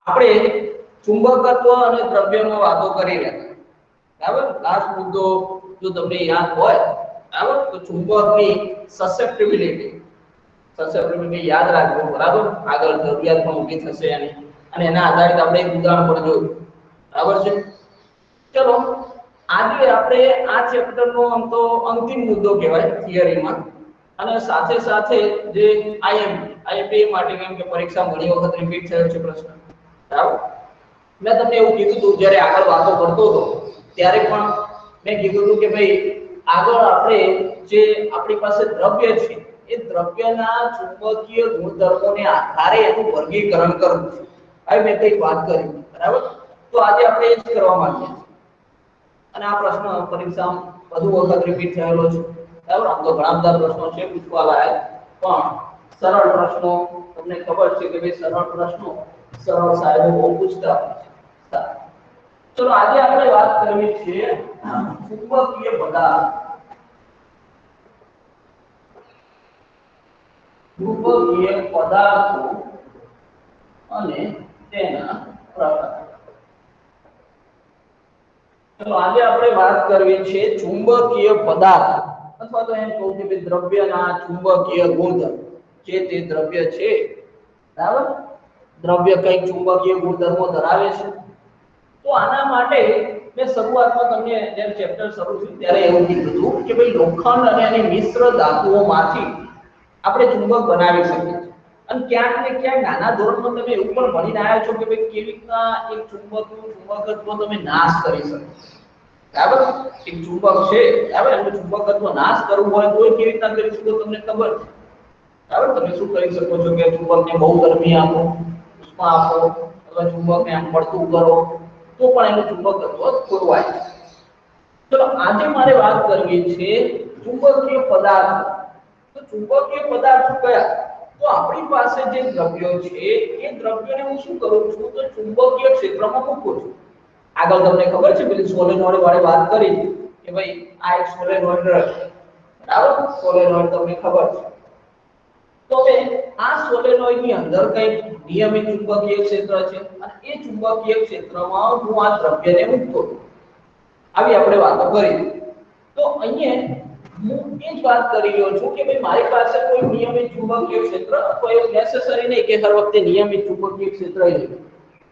આપણે ચુંબકત્વ અને દ્રવ્યનો વાતો કરી રહ્યા બરાબર લાસ્ટ મુદ્દો જો તમને યાદ હોય બરાબર તો ચુંબકની સસેપ્ટિબિલિટી યાદ રાખજો બરાબર આગળ જરૂરિયાત પણ ઊભી થશે અને એના આધારિત આપણે એક ઉદાહરણ પણ જોયું બરાબર છે ચલો આજે આપણે આ ચેપ્ટરનો અંતિમ મુદ્દો કહેવાય થિયરીમાં અને સાથે સાથે જે આઈએમપી માટે કેમ કે પરીક્ષા ઘણી વખત રિપીટ થયો છે પ્રશ્ન બરાબર મેં તમને એવું કીધું હતું જ્યારે આગળ વાતો કરતો હતો ત્યારે પણ મેં કીધું હતું કે ભાઈ આગળ આપણે જે આપણી પાસે દ્રવ્ય છે એ દ્રવ્યના ચુંબકીય ગુણધર્મોને આધારે એનું વર્ગીકરણ કરવું છે હવે મેં કંઈક વાત કરી બરાબર તો આજે આપણે એ જ કરવા માંગીએ છીએ અને આ પ્રશ્ન પરીક્ષામાં વધુ વખત રિપીટ થયેલો છે બરાબર આમ તો ઘણા બધા પ્રશ્નો છે પૂછવા લાયક પણ સરળ પ્રશ્નો તમને ખબર છે કે ભાઈ સરળ પ્રશ્નો સરળ સાહેબો બહુ પૂછતા હોય છે ચલો આજે આપણે વાત કરવી છે ચુંબકીય પદાર્થ ચુંબકીય પદાર્થો અને તેના પ્રકાર ચલો આજે આપણે વાત કરવી છે ચુંબકીય પદાર્થ અથવા તો એમ કહું કે દ્રવ્યના ચુંબકીય ગુણધર્મ જે તે દ્રવ્ય છે બરાબર દ્રવ્ય કઈ ચુંબકીય ગુણધર્મો ધરાવે છે તો આના માટે મેં શરૂઆતમાં તમને જ્યારે ચેપ્ટર શરૂ થયું ત્યારે એવું કીધું હતું કે ભાઈ લોખંડ અને એની મિશ્ર ધાતુઓમાંથી આપણે ચુંબક બનાવી શકીએ છીએ અને ક્યાંક ને ક્યાંક નાના ધોરણમાં તમે એવું પણ ભણીને આવ્યા છો કે ભાઈ કેવી રીતના એક ચુંબકત્વ તમે નાશ કરી શકો બરાબર એક ચુંબક છે બરાબર એનું ચુંબકત્વ નાશ કરવું હોય તો કેવી રીતના કરી શકો તમને ખબર છે બરાબર તમે શું કરી શકો છો કે ચુંબકને બહુ ગરમી આપો ઉષ્મા આપો અથવા ચુંબકને આમ પડતું કરો તો પણ એનું ચુંબકત્વ ખોરવાય ચલો આજે મારે વાત કરવી છે ચુંબકીય પદાર્થ તો ચુંબકીય પદાર્થો કયા તો આપણી પાસે જે દ્રવ્યો છે એ દ્રવ્યોને હું શું કરું છું તો ચુંબકીય ક્ષેત્રમાં મૂકું છું આગળ તમને ખબર છે પેલી સોલેનોઇડ વાળી વાત કરી કે ભાઈ આ એક સોલેનોઇડ બરાબર સોલેનોઇડ તમને ખબર છે તો હવે આ સોલેનોઇડ ની અંદર કઈ નિયમિત ચુંબકીય ક્ષેત્ર છે અને એ ચુંબકીય ક્ષેત્રમાં હું આ દ્રવ્યને મૂકતો આવી આપણે વાતો કરી તો અહીંયા હું એ જ વાત કરી રહ્યો છું કે ભાઈ મારી પાસે કોઈ નિયમિત ચુંબકીય ક્ષેત્ર કોઈ એવું નેસેસરી નહીં કે હર વખતે નિયમિત ચુંબકીય ક્ષેત્ર હોય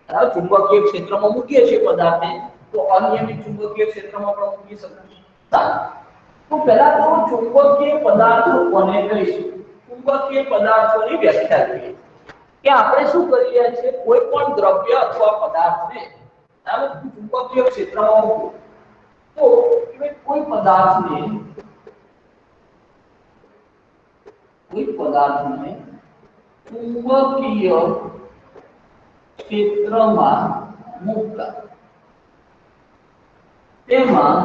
બરાબર ચુંબકીય ક્ષેત્રમાં મૂકીએ છીએ પદાર્થને તો અનિયમિત ચુંબકીય ક્ષેત્રમાં પણ મૂકી શકાય તો પહેલા તો ચુંબકીય પદાર્થો કોને કહીશું ચુંબકીય પદાર્થોની વ્યાખ્યા કરીએ કે આપણે શું કરી રહ્યા છીએ કોઈ પણ દ્રવ્ય અથવા પદાર્થને બરાબર ચુંબકીય ક્ષેત્રમાં મૂકવું તો કોઈ પદાર્થને ચુંબકીય ક્ષેત્રમાં મૂકતા તેમાં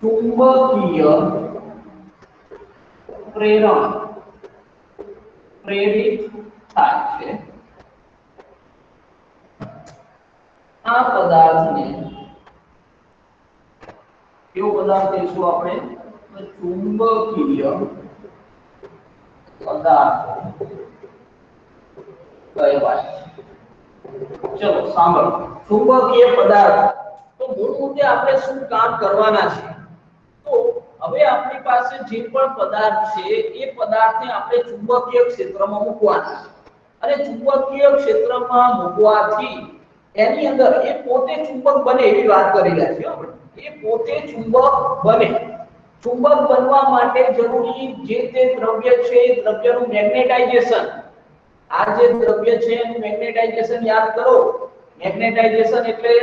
ચુંબકીય પ્રેરણ પ્રેરિત થાય છે આ પદાર્થને કેવો પદાર્થ કહીશું આપણે ચુંબકીય પદાર્થ કહેવાય ચલો સાંભળો ચુંબકીય પદાર્થ તો મૂળ મુદ્દે આપણે શું કામ કરવાના છે તો હવે આપણી પાસે જે પણ પદાર્થ છે એ પદાર્થને આપણે ચુંબકીય ક્ષેત્રમાં મૂકવાના છે અને ચુંબકીય ક્ષેત્રમાં મૂકવાથી એની અંદર એ પોતે ચુંબક બને એવી વાત કરી રહ્યા છીએ આપણે એ પોતે ચુંબક બને ચુંબક બનવા માટે જરૂરી જે તે દ્રવ્ય છે એ દ્રવ્યનું મેગ્નેટાઇઝેશન આ જે દ્રવ્ય છે એનું મેગ્નેટાઇઝેશન યાદ કરો મેગ્નેટાઇઝેશન એટલે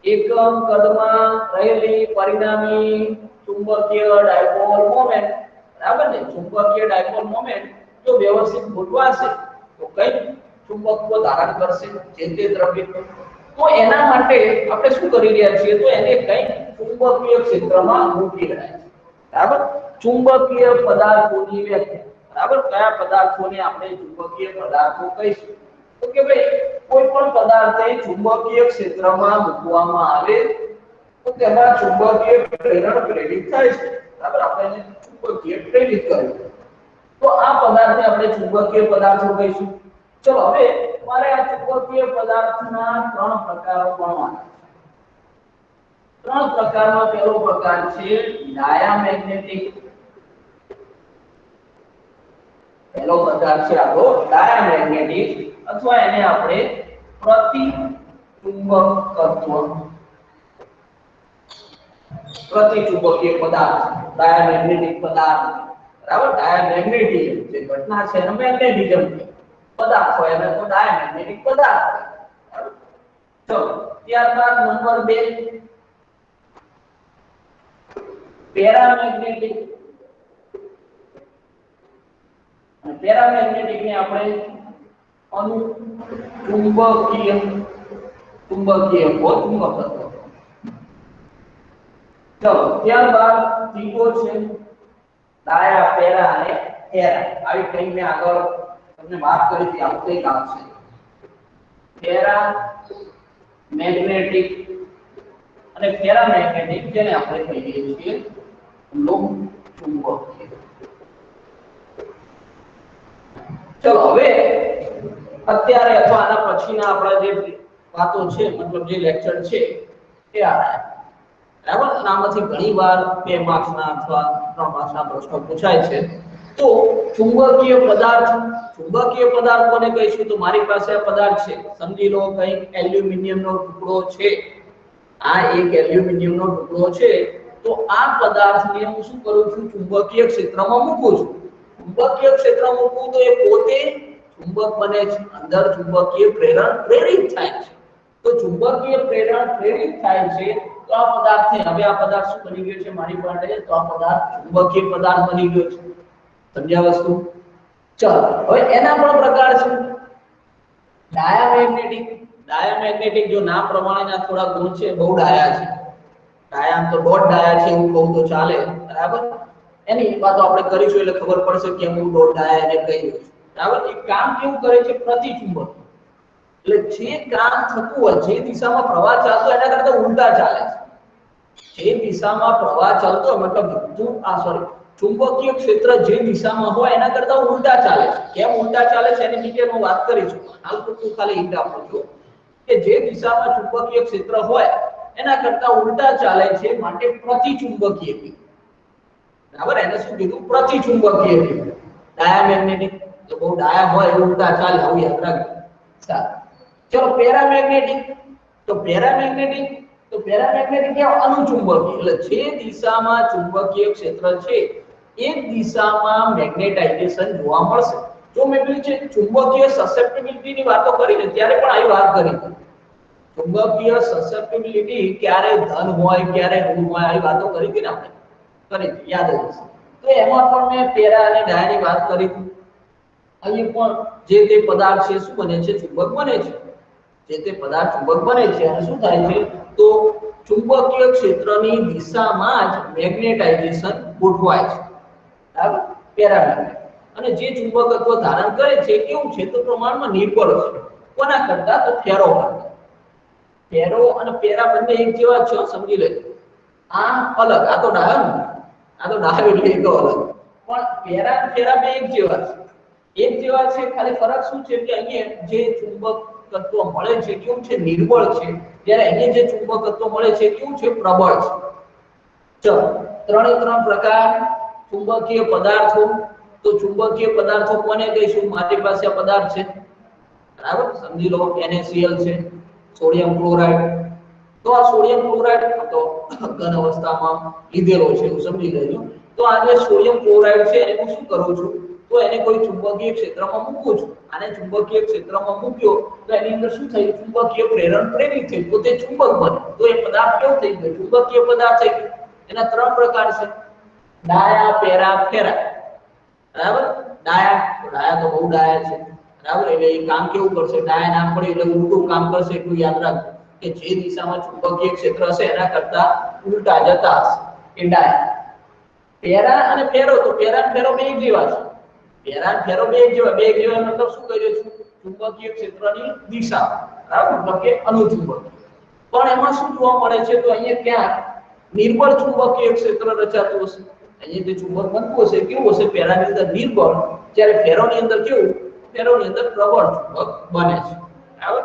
એકમ કદમાં રહેલી પરિણામી ચુંબકીય ડાયપોલ મોમેન્ટ બરાબર ને ચુંબકીય ડાયપોલ મોમેન્ટ જો વ્યવસ્થિત ગોઠવાશે તો કઈ ચુંબકત્વ ધારણ કરશે જે તે દ્રવ્ય તો એના માટે આપણે શું કરી રહ્યા છીએ તો એને કઈ ચુંબકીય ક્ષેત્રમાં મૂકી રહ્યા છે બરાબર ચુંબકીય પદાર્થોની વ્યાખ્યા બરાબર કયા પદાર્થોને આપણે ચુંબકીય પદાર્થો કહીશું તો કે ભાઈ કોઈ પણ પદાર્થને ચુંબકીય ક્ષેત્રમાં મૂકવામાં આવે તો તેમાં ચુંબકીય પ્રેરણ પ્રેરિત થાય છે બરાબર આપણે ચુંબકીય પ્રેરિત કર્યું તો આ પદાર્થને આપણે ચુંબકીય પદાર્થો કહીશું ચલો હવે મારે આ ચુંબકીય પદાર્થના ત્રણ પ્રકારો ગણવાના. ત્રણ પ્રકારમાં પહેલો પ્રકાર છે ડાયામેગ્નેટિક. પહેલો પ્રકાર છે આપણો ડાયામેગ્નેટિક અથવા એને આપણે પ્રતિચુંબકત્વ. પ્રતિચુંબકીય પદાર્થ ડાયામેગ્નેટિક પદાર્થ બરાબર. ડાયામેગ્નેટિક જે ઘટના છે એને મેગ્નેટિઝમ પદાર્થ હોય એને તો ડાયામેગ્નેટિક પદાર્થ. ચલો ત્યારબાદ નંબર 2 પેરામેગ્નેટિક. પેરામેગ્નેટિક ને આપણે અનુચુંબકીય ચુંબકીય ચુંબકત્વ. ચલો ત્યારબાદ ત્રીજો છે ડાયા પેરા અને એરા. આવી કઈ મેં આગળ તમને વાત કરી હતી આવું કઈ કામ છે. પેરા મેગ્નેટિક અને પેરામેગ્નેટિક જેને આપણે કહીએ છીએ લોહ ચુંબકીય. ચલો હવે અત્યારે અથવા આના પછીના આપણા જે વાતો છે મતલબ જે લેક્ચર છે એ આ બરાબર. આમાંથી ઘણીવાર 2 માર્ક્સના અથવા 3 માર્ક્સના પ્રશ્નો પૂછાય છે. તો ચુંબકીય પદાર્થ, ચુંબકીય પદાર્થ કોને કહીશું? તો મારી પાસે આ પદાર્થ છે સમજી લો કંઈક એલ્યુમિનિયમનો ટુકડો છે. આ એક એલ્યુમિનિયમનો ટુકડો છે. તો આ પદાર્થને હું શું કરું છું? ચુંબકીય ક્ષેત્રમાં મૂકું છું. ચુંબકીય ક્ષેત્રમાં મૂકું તો એ પોતે ચુંબક બને છે. અંદર ચુંબકીય પ્રેરણ પ્રેરિત થાય છે. તો ચુંબકીય પ્રેરણ પ્રેરિત થાય છે તો આ પદાર્થ છે. હવે આ પદાર્થ શું બની ગયો છે મારી પાસે? તો આ પદાર્થ ચુંબકીય પદાર્થ બની ગયો છે. સમજ્યા વસ્તુ? ચલો હવે એના પણ પ્રકાર છે. ડાયામેગ્નેટિક. ડાયામેગ્નેટિક જો નામ પ્રમાણેના થોડા ગુણ છે. બહુ ડાયા છે. ડાયા તો ડોટ ડાયા છે એવું કહું તો ચાલે બરાબર. એની વાતો આપણે કરીશું એટલે ખબર પડશે કે હું ડોટ ડાયા એને કહી દઉં છું બરાબર. એ કામ કેવું કરે છે? પ્રતિચુંબક. એટલે જે કામ થતું હોય જે દિશામાં પ્રવાહ ચાલતો એના કરતા ઉલટા ચાલે છે. જે દિશામાં પ્રવાહ ચાલતો હોય મતલબ ચુંબકીય ક્ષેત્ર જે દિશામાં હોય એના કરતા ઉલટા ચાલે છે. કેમ ઉલટા ચાલે છે એની ડિટેલ હું વાત કરીશું. હાલ પૂરતું ખાલી હિન્ટ આપું છું કે જે દિશામાં ચુંબકીય ક્ષેત્ર હોય એના કરતા ઉલટા ચાલે છે માટે પ્રતિચુંબકીય કીધું બરાબર. એને શું કીધું? પ્રતિચુંબકીય કીધું. ડાયામેગ્નેટિક તો બહુ ડાયા હોય એ ઉલટા ચાલે આવું યાદ રાખજો. ચલો પેરામેગ્નેટિક. તો પેરામેગ્નેટિક કે અનુચુંબકીય. એટલે જે દિશામાં ચુંબકીય ક્ષેત્ર છે એ દિશામાં મેગ્નેટાઇઝેશન જોવા મળશે. જો મેં પેલી છે ચુંબકીય સસેપ્ટિબિલિટી ની વાતો કરીને ત્યારે પણ આવી વાત કરી હતી. ચુંબકીય સસેપ્ટિબિલિટી ક્યારે ધન હોય ક્યારે ઋણ હોય આવી વાતો કરી હતી ને આપણે કરી યાદ હશે. તો એમાં પણ મેં પેરા અને ડાયાની વાત કરી હતી. અહીં પણ જે તે પદાર્થ છે શું બને છે? ચુંબક બને છે. જે તે પદાર્થ ચુંબક બને છે અને શું થાય છે? તો ચુંબકીય ક્ષેત્રની દિશામાં જ મેગ્નેટાઇઝેશન ગોઠવાય છે બરાબર. પેરામેગ્નેટિક. અને જે ચુંબકત્વ ધારણ કરે છે કેવું છે? તો પ્રમાણમાં નિર્બળ છે. કોના કરતા? તો ફેરો કરતા. ફેરો અને પેરા બંને એક જેવા છે સમજી લેજો. આ અલગ, આ તો ડાયો, આ તો ડાયો એટલે એક અલગ. પણ પેરા અને ફેરા બે એક જેવા છે. એક જેવા છે ખાલી ફરક શું છે કે અહીંયા જે ચુંબકત્વ મળે છે કેવું છે? નિર્બળ છે. જ્યારે અહીંયા જે ચુંબકત્વ મળે છે કેવું છે? પ્રબળ છે. ચલો ત્રણે ત્રણ પ્રકાર ચુંબકીય પદાર્થો. તો ચુંબકીય પદાર્થો કોને કહીશું? મારી પાસે આ પદાર્થ છે બરાબર. સમજી લો NaCl છે, સોડિયમ ક્લોરાઇડ. તો આ સોડિયમ ક્લોરાઇડ તો ઘન અવસ્થામાં લીધેલો છે એવું સમજી લેજો. તો આ જે સોડિયમ ક્લોરાઇડ છે એને હું શું કરું છું? તો એને કોઈ ચુંબકીય ક્ષેત્રમાં મૂકું છું. આને ચુંબકીય ક્ષેત્રમાં મૂક્યો તો એની અંદર શું થયું? ચુંબકીય પ્રેરણ પ્રેરિત થયું તો તે ચુંબક બને. તો એ પદાર્થ કેવો થઈ ગયો? ચુંબકીય પદાર્થ થઈ ગયો. એના ત્રણ પ્રકાર છે ડાયા, પેરા, ફેરા બરાબર. ડાયા તો બહુ ડાયા છે બરાબર. એટલે એ કામ કેવું કરશે? ડાયા નામ પડે એટલે ઉલટું કામ કરશે એટલું યાદ રાખજો કે જે દિશામાં ચુંબકીય ક્ષેત્ર હશે એના કરતા ઉલટા જતા હશે એ ડાયા. પેરા અને ફેરો. તો પેરા અને ફેરો બે એક જેવા છે. પેરા અને ફેરો બે એક જેવા મતલબ શું કહ્યું છું? ચુંબકીય ક્ષેત્રની દિશા બરાબર મતલબ કે અનુચુંબકીય. પણ એમાં શું જોવા મળે છે? તો અહીંયા ક્યાં નિર્બળ ચુંબકીય ક્ષેત્ર રચાતું હશે. અહીંયા જે ચુંબક બનતું હશે કેવું હશે? પેરાની અંદર નિર્બળ, જ્યારે ફેરોની અંદર કેવું? ફેરોની અંદર પ્રબળ ચુંબક બને છે બરાબર।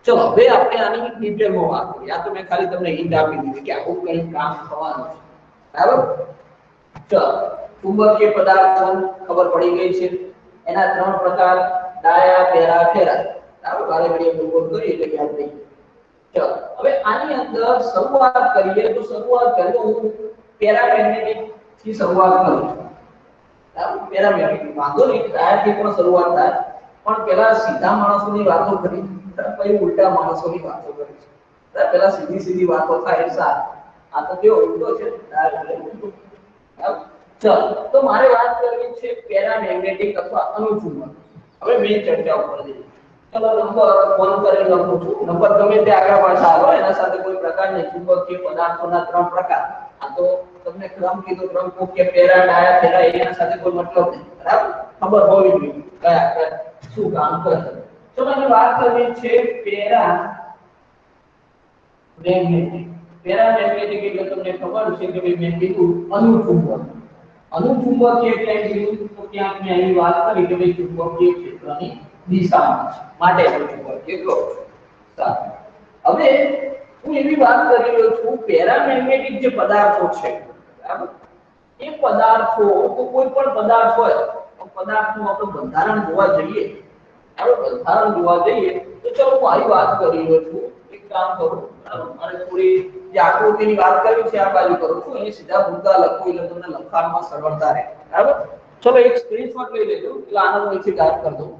ચલો હવે આપણે આની ડિટેલમાં વાત કરીએ। આ તો મેં ખાલી તમને હિન્ટ આપી દીધી કે આવું કઈ કામ થવાનું છે બરાબર। ચલો ચુંબકીય પદાર્થો ખબર પડી ગઈ છે। એના ત્રણ પ્રકાર ડાયા પેરા ફેરા બરાબર। વારે ઘડીએ બોલ કરી એટલે યાદ રહી ચલો હવે આની અંદર શરૂઆત કરીએ તો શરૂઆત કરીએ હું પેરામેગ્નેટિક થી શરૂઆત કરું છું બરાબર। પેરામેગ્નેટિક વાંધો નહીં ડાયાથી પણ શરૂઆત થાય પણ પહેલા સીધા માણસોની વાતો કરી પછી ઉલટા માણસોની વાતો કરી છે બરાબર। પહેલા સીધી સીધી વાતો થાય સાર આ તો કેવો ઉલટો છે બરાબર। ચલો તો મારે વાત કરવી છે પેરામેગ્નેટિક અથવા અનુચુંબક। હવે મેં ચર્ચા ઉપર જઈએ ચલો નંબર 1 કરી લખું છું નંબર ગમે તે આગળ પાછા આવે એના સાથે કોઈ પ્રકારની ચુંબકીય પદાર્થોના ત્રણ પ્રકાર આ તો તમને ક્રમ કીધો ક્રમ કો કે પેરા ડાયા ફેરા એના સાથે કોઈ મતલબ નહીં બરાબર ખબર હોવી જોઈએ કયા શું કામ કરે તો મને વાત કરવી છે પેરા મેગ્નેટિક પેરામેગ્નેટિક એટલે તમને ખબર છે કે ભાઈ મેં કીધું અનુચુંબક અનુચુંબકીય એટલે કીધું તો ક્યાંક મેં અહીં વાત કરી કે ભાઈ ચુંબકીય ક્ષેત્રની દિશામાં છે માટે ચુંબકીય કહો સારું હવે હું એવી વાત કરી રહ્યો છું પેરામેગ્નેટિક જે પદાર્થો છે બરાબર એ પદાર્થો તો કોઈ પણ પદાર્થ હોય તો પદાર્થનું આપણે બંધારણ જોવા જઈએ આપણે બંધારણ જોવા જઈએ તો ચલો હું આવી વાત કરી રહ્યો છું એક કામ કરું અને થોડી જે આકૃતિની વાત કરી છે આ બાજુ કરું છું અહીં સીધા મુદ્દા લખું એટલે તમને લખવામાં સરળતા રહે બરાબર ચલો એક સ્ક્રીનશોટ લઈ લેજો એટલે આને હું અહીંથી ગાયબ કરી દઉં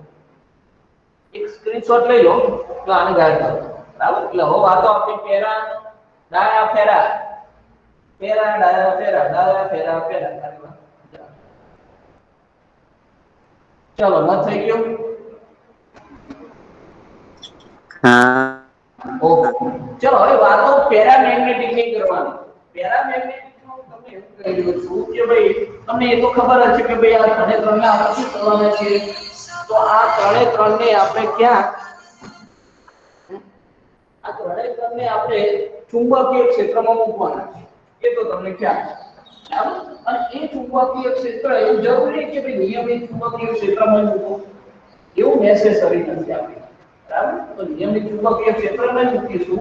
એક સ્ક્રીનશોટ લઈ લો એટલે આને ગાયબ કરી દો બરાબર એટલે હવે વાતો આપણી પેરા ડાયા ફેરા પેરા ડાયા ફેરા ડાયા ફેરા પેરા ચલો ન થઈ ગયું હા ઓકે ચલો હવે વાતો પેરામેગ્નેટિક ની કરવાની પેરામેગ્નેટિક નો તમને એવું કહી દઉં છું કે ભાઈ તમને એ તો ખબર જ છે કે ભાઈ આ ત્રણે ત્રણને આપણે શું કરવાના છે તો આ ત્રણે ત્રણને આપણે ક્યાં આ ત્રણે ત્રણને આપણે ચુંબકીય ક્ષેત્રમાં મૂકવાના છે એ તો તમને ખ્યાલ છે બરાબર અને એ ચુંબકીય ક્ષેત્ર એવું જરૂરી કે ભાઈ નિયમિત ચુંબકીય ક્ષેત્રમાં મૂકો એવું નેસેસરી નથી આપણે બરાબર તો નિયમિત ચુંબકીય ક્ષેત્રમાં મૂકીશું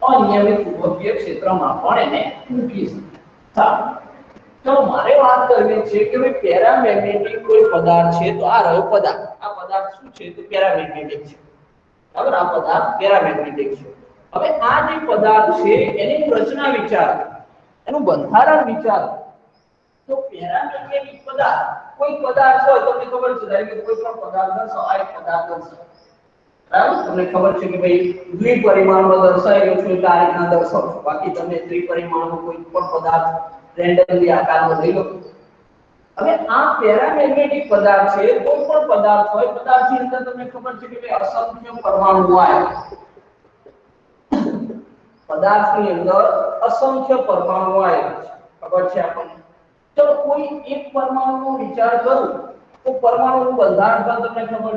અનિયમિત ચુંબકીય ક્ષેત્રમાં પણ એને મૂકીશું સારું તો મારે વાત કરવી છે કે ભાઈ પેરામેગ્નેટિક કોઈ પદાર્થ છે તો આ રહ્યો પદાર્થ આ પદાર્થ શું છે તો પેરામેગ્નેટિક છે બરાબર આ પદાર્થ પેરામેગ્નેટિક છે હવે આ જે પદાર્થ છે એની રચના વિચાર એનું બંધારણ વિચાર તો પેરામેગ્નેટિક પદાર્થ કોઈ પદાર્થ હોય તમને ખબર છે ધારો કે કોઈ પણ પદાર્થ દર્શાવો આ એક પદાર્થ દર્શાવો બરાબર તમને ખબર છે કે ભાઈ દ્વિપરિમાણમાં દર્શાવેલો છે એટલે આ રીતના દર્શાવો બાકી તમે ત્રિપરિમાણમાં કોઈ પણ પદાર્થ રેન્ડમલી આકારમાં લઈ લો હવે આ પેરામેગ્નેટિક પદાર્થ છે કોઈ પણ પદાર્થ હોય પદાર્થની અંદર તમને ખબર છે કે ભાઈ અસંખ્ય પરમાણુ હોય પદાર્થની અંદર અસંખ્ય પરમાણુ હોય ખબર છે આપણને તો કોઈ એક પરમાણુનો વિચાર કરું તો પરમાણુનું બંધારણ પણ તમને ખબર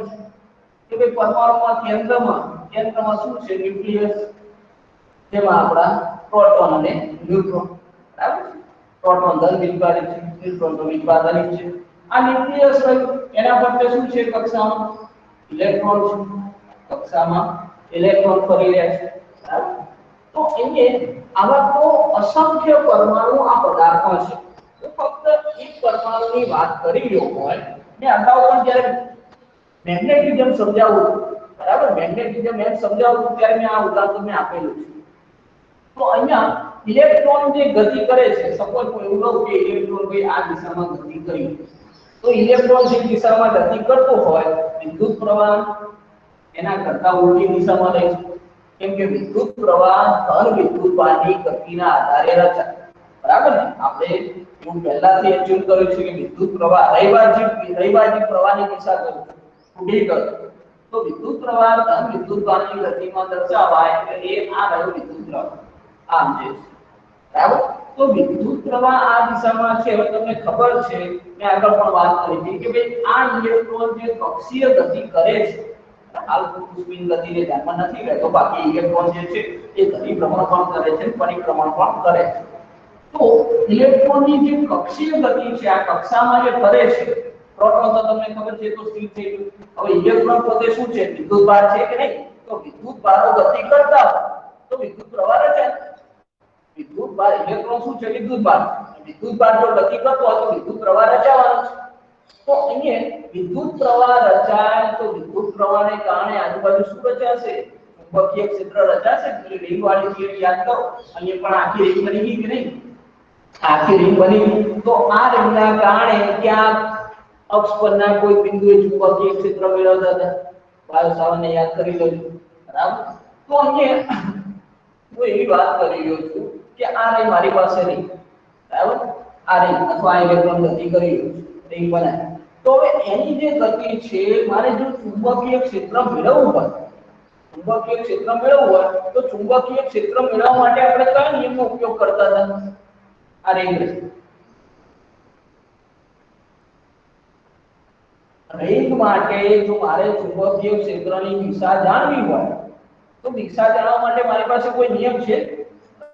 છે કે ભાઈ પરમાણુમાં કેન્દ્રમાં શું છે ન્યુક્લિયસ જેમાં આપણા પ્રોટોન અને ન્યુટ્રોન બરાબર પ્રોટોન ધન વિભાજિત છે ન્યુટ્રોન તો વિભાજિત છે આ ન્યુક્લિયસ એના પર શું છે કક્ષામાં ઇલેક્ટ્રોન છે કક્ષામાં ઇલેક્ટ્રોન ફરી રહ્યા છે બરાબર તો આવા તો અસંખ્ય પરમાણુ આ પદાર્થમાં છે તો ફક્ત એક પરમાણુની વાત કરી રહ્યો હોય ને અગાઉ પણ જ્યારે મેગ્નેટિઝમ સમજાવું બરાબર મેગ્નેટિઝમ એમ સમજાવું ત્યારે મેં આ ઉદાહરણ તમને આપેલું છે તો અહીંયા ઇલેક્ટ્રોન જે ગતિ કરે છે સપોઝ હું એવું લઉં કે ઇલેક્ટ્રોન ભાઈ આ દિશામાં ગતિ કરી તો ઇલેક્ટ્રોન જે દિશામાં ગતિ કરતો હોય વિદ્યુત પ્રવાહ એના કરતા ઉલટી દિશામાં રહે છે કેમ કે વિદ્યુત પ્રવાહ ધન વિદ્યુતવાહની ગતિના આધારે રચાય બરાબર ને આપણે હું પહેલાથી એચ્યુમ કર્યું છે કે વિદ્યુત પ્રવાહ રૈવાજી પ્રવાહની દિશા કરું ઉડી કરું તો વિદ્યુત પ્રવાહ ધન વિદ્યુતવાહની ગતિમાં દર્શાવાય એટલે એ આ રહ્યો વિદ્યુત પ્રવાહ આમ છે બરાબર તો વિદ્યુત પ્રવાહ આ દિશામાં છે હવે તમને ખબર છે મેં આગળ પણ વાત કરી હતી કે ભાઈ આ ઇલેક્ટ્રોન જે કક્ષીય ગતિ કરે છે હાલ સ્પિન ગતિને ધ્યાનમાં નથી લેતો બાકી ઇલેક્ટ્રોન જે છે એ ધરીભ્રમણ પણ કરે છે પરિભ્રમણ પણ કરે છે તો ઇલેક્ટ્રોનની જે કક્ષીય ગતિ છે આ કક્ષામાં જે ફરે છે પ્રોટોન તો તમને ખબર છે તો સ્થિર થઈ ગયું. હવે ઇલેક્ટ્રોન પોતે શું છે? વિદ્યુત ભાર છે કે નહીં? તો વિદ્યુત ભારો ગતિ કરતા હોય તો વિદ્યુત પ્રવાહ રચાય. વિદ્યુત ભાર ઇલેક્ટ્રોન શું છે? વિદ્યુત ભાર. વિદ્યુત ભાર જો ગતિ કરતો હોય તો વિદ્યુત પ્રવાહ રચાવાનો છે. તો અહીંયા વિદ્યુત પ્રવાહ રચાય તો વિદ્યુત પ્રવાહને કારણે આજુબાજુ શું રચાશે? ચુંબકીય ક્ષેત્ર રચાશે. એટલે રિંગ વાળી થિયરી યાદ કરો. અને પણ આખી રિંગ બની ગઈ કે નહીં? આખી રિંગ બની ગઈ. તો આ રિંગના કારણે ક્યાં અક્ષ પરના કોઈ બિંદુએ ચુંબકીય ક્ષેત્ર મેળવતા હતા. બાયો સાવરને યાદ કરી લેજો. બરાબર? તો અહીંયા હું એવી વાત કરી રહ્યો છું કે આ રિંગ મારી પાસે રિંગ. બરાબર? આ રિંગ અથવા ઇલેક્ટ્રોન ગતિ કરી રહ્યું છે. રિંગ બનાવે. તો હવે એની જે ગતિ છે મારે જો ચુંબકીય ક્ષેત્ર મેળવવું હોય, ચુંબકીય ક્ષેત્ર મેળવવું હોય તો ચુંબકીય ક્ષેત્ર મેળવવા માટે આપણે કયા નિયમનો ઉપયોગ કરતા હતા? આ રિંગ માટે જો મારે ચુંબકીય ક્ષેત્રની દિશા જાણવી હોય તો દિશા જાણવા માટે મારી પાસે કોઈ નિયમ છે?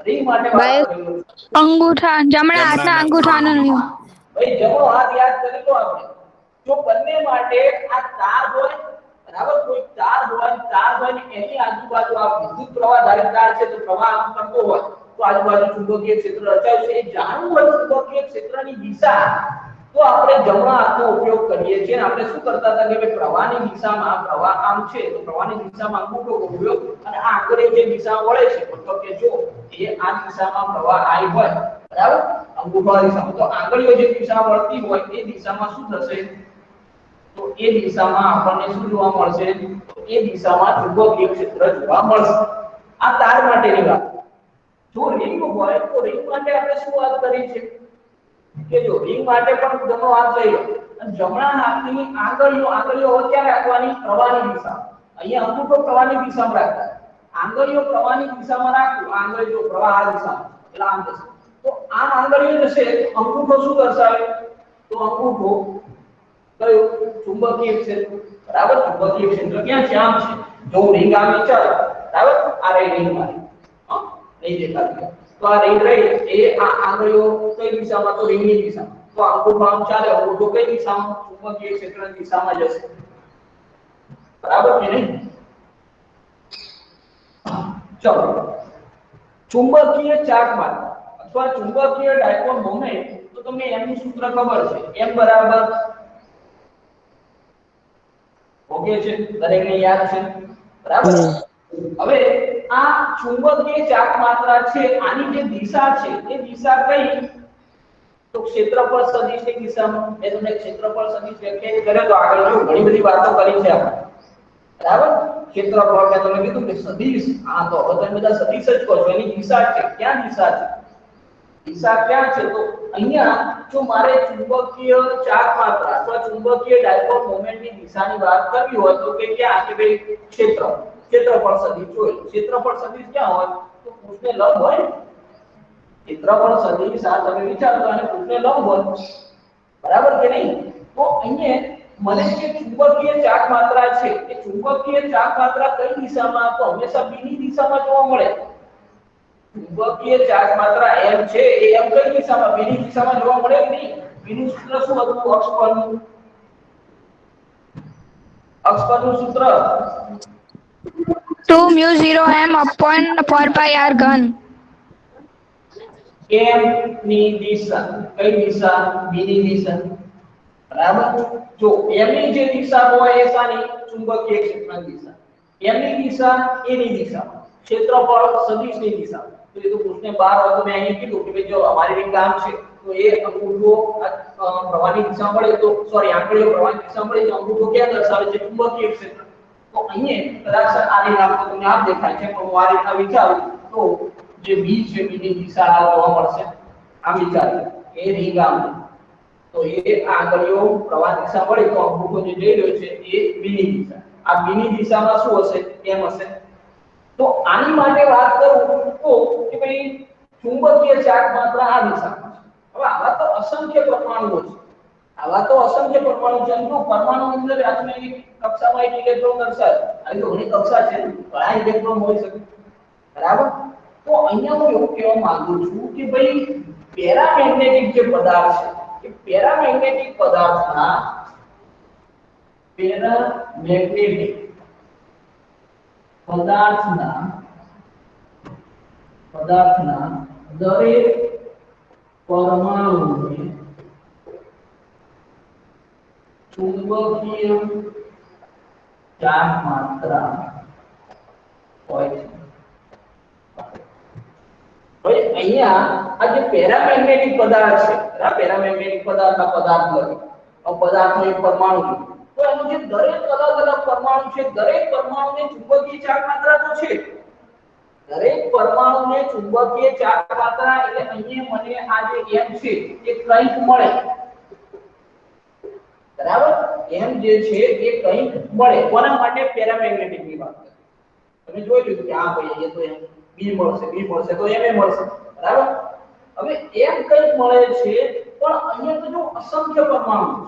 રિંગ માટે વાત કરી અંગૂઠા, જમણા હાથના અંગૂઠાનો નિયમ. ભાઈ જમણો હાથ યાદ કરી લો આપણે. જો બંને માટે આ તાર હોય, બરાબર, કોઈ તાર હોય ને એની આજુબાજુ આ વિદ્યુત પ્રવાહ ધારિત તાર છે તો પ્રવાહ આમ કરતો હોય તો આજુબાજુ ચુંબકીય ક્ષેત્ર રચાય છે. એ જાણવું હોય ચુંબકીય ક્ષેત્રની દિશા તો આપણે જમણા હાથનો ઉપયોગ કરીએ છીએ. આપણે શું કરતા હતા કે પ્રવાહની દિશામાં પ્રવાહ આમ છે તો પ્રવાહની દિશામાં અંગૂઠો ઉપયોગ અને આ આંગળીઓ જે દિશા વળે છે મતલબ કે જો એ આ દિશામાં પ્રવાહ I હોય, બરાબર, અંગૂઠો દિશામાં, તો આંગળીઓ જે દિશા વળતી હોય એ દિશામાં શું થશે? તો એ દિશામાં આપણને શું જોવા મળશે? તો એ દિશામાં ચુંબકીય ક્ષેત્ર જોવા મળશે. આ તાર માટેની વાત. જો રિંગ હોય તો રિંગ માટે આપણે શું વાત કરી છે કે જો રિંગ માટે પણ જમણો હાથ લઈ લો અને જમણા હાથની આંગળીઓ હોય ક્યાં રાખવાની? પ્રવાહની દિશા. અહીંયા અંગૂઠો પ્રવાહની દિશામાં રાખતા. આંગળીઓ પ્રવાહની દિશામાં રાખવું. આંગળી જો પ્રવાહ આ દિશામાં એટલે આમ જશે. તો આમ આંગળીઓ જશે અંગૂઠો શું દર્શાવે? તો અંગૂઠો કયો? ચુંબકીય ક્ષેત્ર. બરાબર? ચુંબકીય ક્ષેત્ર ક્યાં છે? આમ છે. જો રિંગ આમ વિચારો, બરાબર, આ રિંગ મારી નહીં દેખાતી. તો આ રિંગ રહી એ આ આંગળીઓ કઈ દિશામાં? તો રિંગની દિશામાં. તો અંગૂઠો આમ ચાલે, અંગૂઠો કઈ દિશામાં? ચુંબકીય ક્ષેત્રની દિશામાં જશે. બરાબર કે નહીં? ચલો, ચુંબકીય ચાકમાં અથવા ચુંબકીય ડાયપોલ મોમેન્ટ તો તમને એનું સૂત્ર ખબર છે. m બરાબર ઓકે છે, દરેકને યાદ છે, બરાબર? હવે આ ચુંબકીય ચાક માત્રા છે, આની જે દિશા છે એ દિશા કઈ? તો ક્ષેત્રફળ સદિશની દિશામાં. મેં તમને ક્ષેત્રફળ સદિશ વ્યાખ્યાયિત કર્યો તો આગળ જો ઘણી બધી વાતો કરી છે આપણે, બરાબર? ક્ષેત્રફળ મેં તમને કીધું કે સદિશ, આ તો હવે તમે બધા સદિશ જ કહો છો. એની દિશા છે, ક્યાં દિશા છે? દિશા ક્યાં છે? તો અહીંયા જો મારે ચુંબકીય ચાક માત્રા અથવા ચુંબકીય ડાયપોલ મોમેન્ટની દિશાની વાત કરવી હોય તો કે ક્યાં? કે ભાઈ ક્ષેત્રફળ સદિશ જોઈએ. ક્ષેત્રફળ સદિશ ક્યાં હોય? તો પૃષ્ઠને લંબ હોય. ક્ષેત્રફળ સદિશ આ તમે વિચારો તો આને પૃષ્ઠને લંબ હોય, બરાબર કે નહીં? તો અહીંયા મને જે ચુંબકીય ચાક માત્રા છે એ ચુંબકીય ચાક માત્રા કઈ દિશામાં? તો હંમેશા b ની દિશામાં જોવા મળે. ચુંબકીય ચાર્જ માત્રા m છે એ m કઈ દિશામાં? b ની દિશામાં જોવા મળે કે નહીં? b નું સૂત્ર શું હતું? અક્ષ પરનું સૂત્ર 2μ0m/4πr3. m ની દિશા કઈ દિશા? b ની દિશા, બરાબર? જો m ની જે દિશા હોય એ શાની? ચુંબકીય ક્ષેત્રની દિશા. m ની દિશા a ની દિશા, ક્ષેત્રફળ સદિશની દિશા. તો એ તો પૂછને 12 હોય તો મેં અહીં કીધું કે ભાઈ જો અમારી રીત આમ છે તો એ અંગૂઠો પ્રવાહની દિશા મળે તો સોરી આંગળીઓ પ્રવાહની દિશા મળે તો અંગૂઠો ક્યાં દર્શાવે છે? ચુંબકીય ક્ષેત્ર. તો અહીંયા કદાચ આ રીત આપકો તમને આપ દેખાય છે પણ હું આ રીતના વિચારું તો જે b છે b ની દિશા આ જોવા મળશે. આમ વિચારો એ રીંગ આમ તો એ આંગળીઓ પ્રવાહ દિશા મળે તો અંગૂઠો જે જઈ રહ્યો છે એ b ની દિશા. આ b ની દિશામાં શું હશે? m હશે. તો આની માટે વાત કરું તો કે ભાઈ ચુંબકીય ચાક માત્રા આ દિશામાં છે. હવે આવા તો અસંખ્ય પરમાણુઓ છે. જો પરમાણુ અંદર આપણે કક્ષામાં એક ઇલેક્ટ્રોન દર્શાવે. આવી તો ઘણી કક્ષા છે, ઘણા ઇલેક્ટ્રોન હોઈ શકે, બરાબર? તો અહીંયા હું એવું કહેવા માંગુ છું કે ભાઈ પેરામેગ્નેટિક જે પદાર્થ છે એ પેરામેગ્નેટિક પદાર્થના પેરામેગ્નેટિક પદાર્થના દરેક પરમાણુને ચુંબકીય ચાર્જ માત્રા હોય છે। હવે અહીંયા આ જે પેરામેગ્નેટિક પદાર્થ છે, આ પેરામેગ્નેટિક પદાર્થના પદાર્થ લખી પદાર્થનો એક પરમાણુ તો એનું જે દરેક અલગ અલગ પરમાણુ છે, દરેક પરમાણુને ચુંબકીય ચાર્જ માત્રા તો છે, દરેક પરમાણુને ચુંબકીય ચાર્જ માત્રા એટલે અહીંયા મને આ જે m છે એ કંઈક મળે, બરાબર? m જે છે એ કંઈક મળે કોના માટે? પેરામેગ્નેટિક ની વાત કરીએ। તમે જોઈ લીધું કે આ ભાઈ એ તો m b મળશે તો m એ મળશે, બરાબર? હવે m કંઈક મળે છે પણ અહીંયા તો જો અસંખ્ય પરમાણુ છે।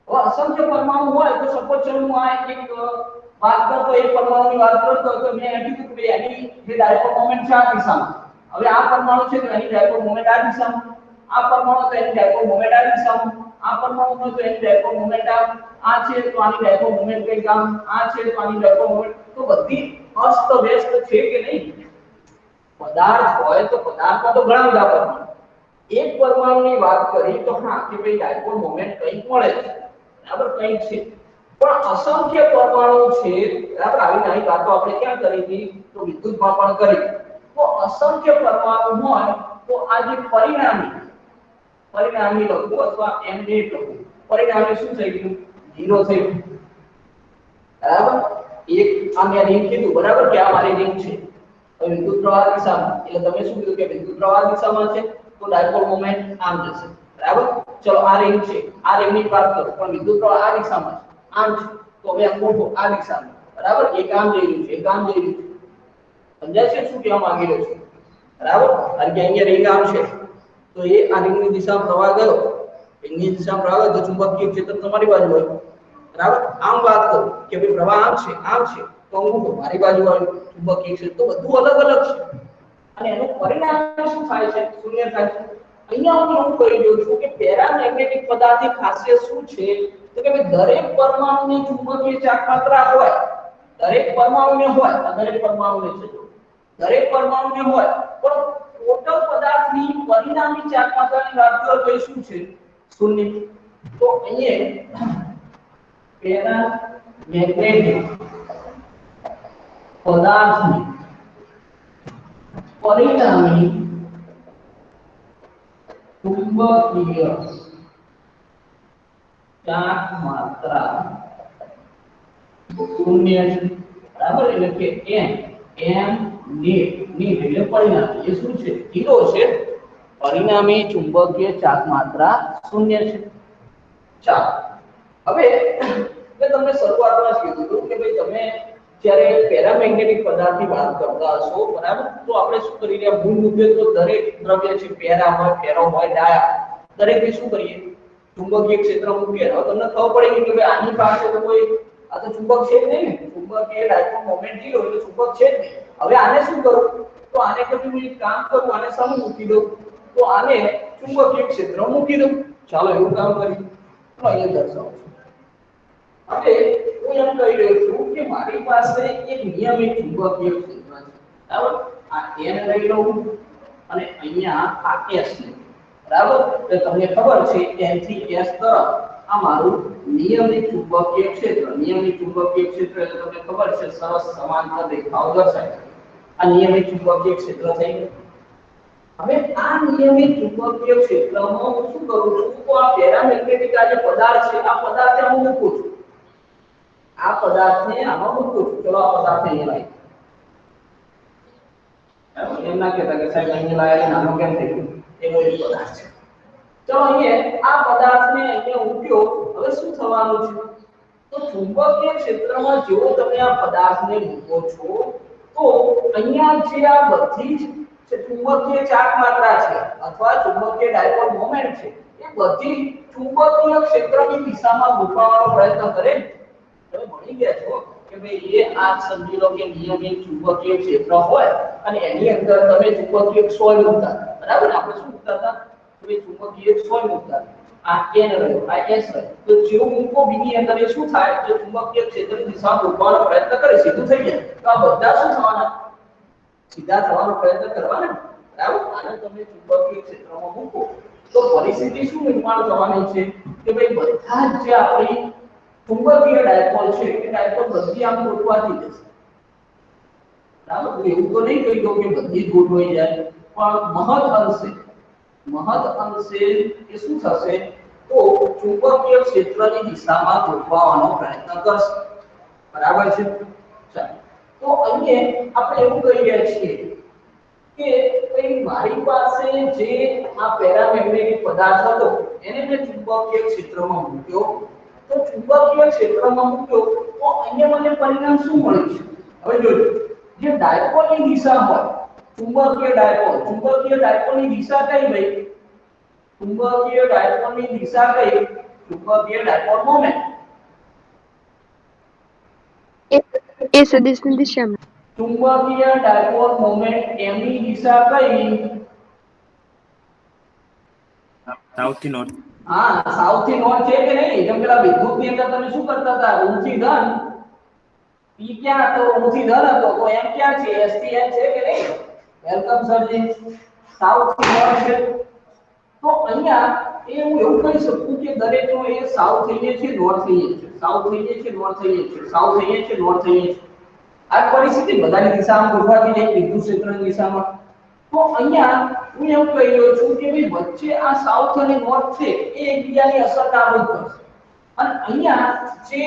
હવે અસંખ્ય પરમાણુ હોય તો સપોઝ ચલો હું આ એક વાત કરતો એક પરમાણુની વાત કરતો તો મેં એમ કીધું કે એની જે ડાયપોલ મોમેન્ટ છે આ દિશામાં, હવે આ પરમાણુ છે તો એની ડાયપોલ મોમેન્ટ આ દિશામાં, આ પરમાણુ તો એની ડાયપોલ મોમેન્ટ આ દિશામાં, આ પરમાણુ તો એની ડાયપોલ મોમેન્ટ આ છે તો આની ડાયપોલ મોમેન્ટ કઈ કામ આ છે તો આની ડાયપોલ મોમેન્ટ તો બધી અસ્ત વ્યસ્ત છે કે નહીં? પદાર્થ હોય તો પદાર્થમાં તો ઘણા બધા પરમાણુ, એક પરમાણુની વાત કરી તો હા કે ભાઈ ડાયપોલ મોમેન્ટ કંઈક મળે છે, બરાબર? કંઈક છે પણ અસંખ્ય પરમાણુ છે, બરાબર? આવી નાની વાતો આપણે ક્યાં કરી હતી તો વિદ્યુતમાં પણ કરી। તો અસંખ્ય પરમાણુ હોય તો આ જે પરિણામી લખવું અથવા m ને લખવું, પરિણામી શું થઈ ગયું? 0 થઈ ગયું, બરાબર? એક આ મેં રિંગ કીધું, બરાબર? કે આ મારી રિંગ છે, હવે વિદ્યુત પ્રવાહ દિશામાં એટલે તમે શું કીધું કે વિદ્યુત પ્રવાહ દિશામાં છે તો ડાયપોલ મોમેન્ટ આમ જશે, બરાબર? ચલો આ રિંગ છે, આ રિંગની વાત કરો પણ વિદ્યુત પ્રવાહ આ દિશામાં છે, આમ છે તો હવે અંગૂઠો આ દિશામાં, બરાબર? એક આમ જઈ રહ્યું છે, એક આમ જઈ રહ્યું છે, સમજાય છે શું કહેવા માંગી રહ્યો છું, બરાબર? કારણ કે અહીંયા રિંગ આમ છે તો એ આ રિંગની દિશામાં પ્રવાહ ગયો, રિંગની દિશામાં પ્રવાહ ગયો તો ચુંબકીય ક્ષેત્ર તમારી બાજુ હોય, બરાબર? આમ વાત કરો કે ભાઈ પ્રવાહ આમ છે તો અંગૂઠો મારી બાજુ આવ્યો, ચુંબકીય ક્ષેત્ર તો બધું અલગ અલગ છે અને એનું પરિણામ શું થાય છે? શૂન્ય થાય છે। અહીંયા હું એવું કહી રહ્યો છું કે પેરામેગ્નેટિક પદાર્થની ખાસિયત શું છે તો કે દરેક પરમાણુની ચુંબકીય ચાર્જ માત્રા હોય, દરેક પરમાણુને હોય, દરેક પરમાણુને છે દરેક પરમાણુને હોય પણ ટોટલ પદાર્થની પરિણામી ચાર્જ માત્રાની વાત કરો તો શું છે? શૂન્ય। તો અહીંયા પેરામેગ્નેટિક પદાર્થની પરિણામી ચુંબકીય ચાર્જ માત્રા શૂન્ય છે, બરાબર? એટલે કે m ની એટલે પરિણામી એ શું છે? 0 છે, પરિણામી ચુંબકીય ચાર્જ માત્રા શૂન્ય છે। ચાલો હવે મેં તમને શરૂઆતમાં જ કીધું હતું કે ભાઈ તમે જ્યારે પેરામેગ્નેટિક પદાર્થની વાત કરતા હશો, બરાબર? તો આપણે શું કરી રહ્યા મૂળ મુદ્દે તો દરેક દ્રવ્ય છે, પેરા હોય, ફેરો હોય, ડાયા દરેકને શું કરીએ? ચુંબકીય ક્ષેત્ર મૂકીએ। હવે તમને ખબર પડી કે ભાઈ આની પાસે તો કોઈ આ તો ચુંબક છે જ નહીં ને, ચુંબકીય ડાયપોલ મોમેન્ટ 0 એટલે ચુંબક છે જ નહીં। હવે આને શું કરું તો આને કદી હું એક કામ કરું, આને સામે મૂકી દઉં તો આને ચુંબકીય ક્ષેત્ર મૂકી દઉં। ચાલો એવું કામ કરીએ તો અહીંયા દર્શાવું છું। હવે હું એમ કહી રહ્યો છું કે મારી પાસે એક નિયમિત ચુંબકીય ક્ષેત્ર છે, બરાબર? આ n લઈ લઉં અને અહીંયા આ s લઈ, બરાબર? તો તમને ખબર છે n થી s તરફ આ મારું નિયમિત ચુંબકીય ક્ષેત્ર, નિયમિત ચુંબકીય ક્ષેત્ર એટલે તમને ખબર છે સરસ સમાંતર રેખાઓ દર્શાવે છે, આ નિયમિત ચુંબકીય ક્ષેત્ર થઈ ગયું। હવે આ નિયમિત ચુંબકીય ક્ષેત્રમાં હું શું કરું છું તો આ પેરામેગ્નેટિક આ જે પદાર્થ છે આ પદાર્થને હું મૂકું છું, આ પદાર્થને આમાં મૂકું છું। ચલો આ પદાર્થને અહીંયા લાવી, એમ ના કહેતા કે સાહેબ અહીંયા લાવ્યા નાનો કેમ થઈ ગયો, એવો એક પદાર્થ છે। ચલો અહીંયા આ પદાર્થને અહીંયા મૂક્યો, હવે શું થવાનું છે તો ચુંબકીય ક્ષેત્રમાં જો તમે આ પદાર્થને મૂકો છો તો અહીંયા જે આ બધી જ ચુંબકીય ચાર્જ માત્રા છે અથવા ચુંબકીય ડાયપોલ મોમેન્ટ છે એ બધી ચુંબકીય ક્ષેત્રની દિશામાં ગોઠવવાનો પ્રયત્ન કરે। તમે ભણી ગયા છો કે ભાઈ એ આ સમજી લો કે નિયમિત ચુંબકીય ક્ષેત્ર હોય અને એની અંદર તમે ચુંબકીય સોય મૂકતા, બરાબર? આપણે શું મૂકતા હતા? તો એ ચુંબકીય સોય મૂકતા આ n રહ્યો, આ s રહ્યો, તો જેવું મૂકો b ની અંદર એ શું થાય, જો ચુંબકીય ક્ષેત્રની દિશામાં મૂકવાનો પ્રયત્ન કરે સીધું થઈ જાય, તો આ બધા શું થવાના, સીધા થવાનો પ્રયત્ન કરવાના, બરાબર. આને તમે ચુંબકીય ક્ષેત્રમાં મૂકો તો પરિસ્થિતિ શું નિર્માણ થવાની છે કે ભાઈ બધા જ જે આપણી ચુંબકીય ડાયપોલ છે એ ડાયપોલ બધી આમ ગોઠવાતી જશે, બરાબર. એવું તો નહીં કહી દો કે બધી જ ગોઠવાઈ જાય, પણ મહદ અંશે એ શું થશે, તો ચુંબકીય ક્ષેત્રની દિશામાં ગોઠવવાનો પ્રયત્ન કરશે, બરાબર છે. ચાલો, તો અહીંયા આપણે એવું કહીએ છીએ કે ભાઈ મારી પાસે જે આ પેરામેગ્નેટિક પદાર્થ હતો એને મેં ચુંબકીય ક્ષેત્રમાં મૂક્યો, તો ચુંબકીય ક્ષેત્રમાં મૂક્યો તો અહીંયા મને પરિણામ શું મળ્યું છે, હવે જોજો. જે ડાયપોલની દિશા હોય, ચુંબકીય ડાયપોલની દિશા કઈ ભાઈ, ચુંબકીય ડાયપોલની દિશા કઈ, ચુંબકીય ડાયપોલ મોમેન્ટ એ સદિશની દિશામાં. ચુંબકીય ડાયપોલ મોમેન્ટ m ની દિશા કઈ, સાઉથ થી નોર્થ. હા, સાઉથ થી નોર્થ છે કે નહીં. જેમ પેલા વિદ્યુત ની અંદર તમે શું કરતા હતા, ઋણથી ધન, p ક્યાં હતો, ઋણથી ધન હતો, તો m ક્યાં છે, s થી n છે કે નહીં. વેલકમ સરજી. સાઉથ થી નોર્થ છે, તો અહીંયા એ હું એવું કહી શકું કે દરેકનો એ સાઉથ થઈએ છે, નોર્થ થઈએ છે, સાઉથ થઈએ છે, નોર્થ થઈએ છે, સાઉથ થઈએ છે, નોર્થ થઈએ છે. આ પરિસ્થિતિ બધાની દિશામાં ગોઠવાતી જાય વિદ્યુત ક્ષેત્રની દિશામાં. તો અહીંયા હું એવું કહી રહ્યો છું કે ભાઈ વચ્ચે આ સાઉથ અને નોર્થ છે એ એકબીજાની અસર નાબૂદ કરશે, અને અહીંયા જે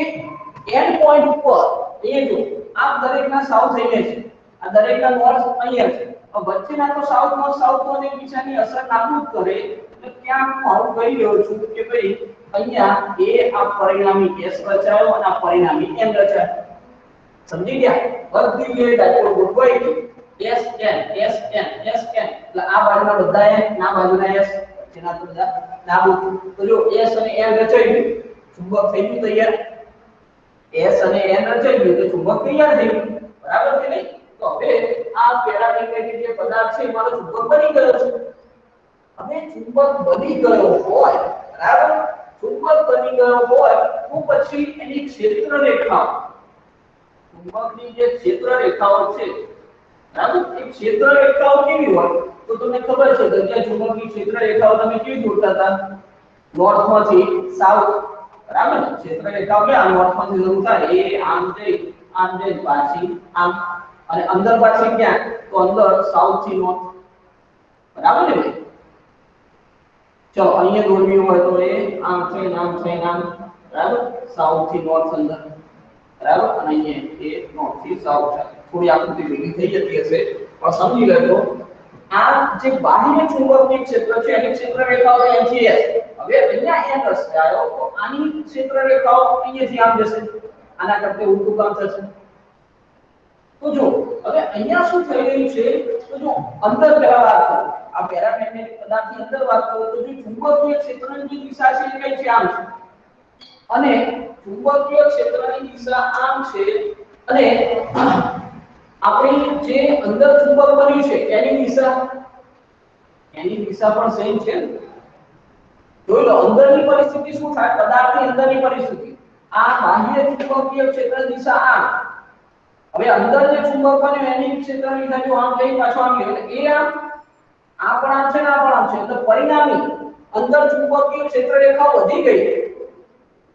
એન્ડ પોઈન્ટ ઉપર એ જો આ દરેકના સાઉથ અહીંયા છે, આ દરેકના નોર્થ અહીંયા છે, વચ્ચેના તો સાઉથ નોર્થ એકબીજાની અસર નાબૂદ કરે, એટલે ત્યાં હું આવું કહી રહ્યો છું કે ભાઈ અહીંયા એ આ પરિણામી s રચાયો અને આ પરિણામી n રચાયો. સમજી ગયા? બધી જે ડાયપોલ ગોઠવાઈ ગઈ SN એટલે આ બાજુના બધા n, આ બાજુના s, જેના તો બધા નાબૂદ. તો જો s અને n રચાઈ ગયું, ચુંબક થઈ ગયું તૈયાર. s અને n રચાઈ ગયું તો ચુંબક તૈયાર થઈ ગયું, બરાબર છે નહીં. તો હવે આ પેરામેગ્નેટિક જે પદાર્થ છે મારો ચુંબક બની ગયો છે. હવે ચુંબક બની ગયો હોય, બરાબર, ચુંબક બની ગયો હોય તો પછી એની ક્ષેત્ર રેખાઓ, ચુંબકની જે ક્ષેત્ર રેખાઓ છે, બરાબર, એ ક્ષેત્ર રેખાઓ કેવી હોય તો તમને ખબર છે કે જે ચુંબકની ક્ષેત્ર રેખાઓ તમે કેવી દોરતા હતા, નોર્થમાંથી સાઉથ, બરાબર. ક્ષેત્ર રેખાઓ કે આ નોર્થમાંથી શરૂ થાય, એ આમ જઈ પાછી આમ, અને અંદર પાછી ક્યાં, તો અંદર સાઉથ થી નોર્થ, બરાબર ને. ચલો અહીંયા દોરવી હોય તો એ આમ થઈને આમ, બરાબર, સાઉથ થી નોર્થ અંદર, બરાબર, અને અહીંયા એ નોર્થ થી સાઉથ. થોડી આકૃતિ ભેગી થઈ જતી હશે પણ સમજી લેજો. આ જે બાહ્ય ચુંબકીય ક્ષેત્ર છે એની ક્ષેત્ર રેખાઓ અહીંથી s, હવે અહીંયા n રસ્તે આવ્યો તો આની ક્ષેત્ર રેખાઓ અહીંયાથી આમ જશે, આના કરતે ઉલટું કામ થશે. તો જો હવે અહીંયા શું થઈ રહ્યું છે, તો જો અંદર પહેલા વાત કરો, આ પેરામેગ્નેટિક પદાર્થની અંદર વાત કરો તો જે ચુંબકીય ક્ષેત્રની જે દિશા છે એ કઈ છે, આમ છે, અને ચુંબકીય ક્ષેત્રની દિશા આમ છે, અને આપણી જે અંદર ચુંબક બન્યું છે એની દિશા પણ સેમ છે. જોઈ લો અંદરની પરિસ્થિતિ શું થાય, પદાર્થની અંદરની પરિસ્થિતિ, આ બાહ્ય ચુંબકીય ક્ષેત્રની દિશા આમ, હવે અંદર જે ચુંબક બન્યું એની ક્ષેત્રની દિશા જો આમ જઈ પાછો આમ ગયો, એટલે એ આમ, આ પણ આમ છે ને આ પણ આમ છે, એટલે પરિણામી અંદર ચુંબકીય ક્ષેત્ર રેખા વધી ગઈ.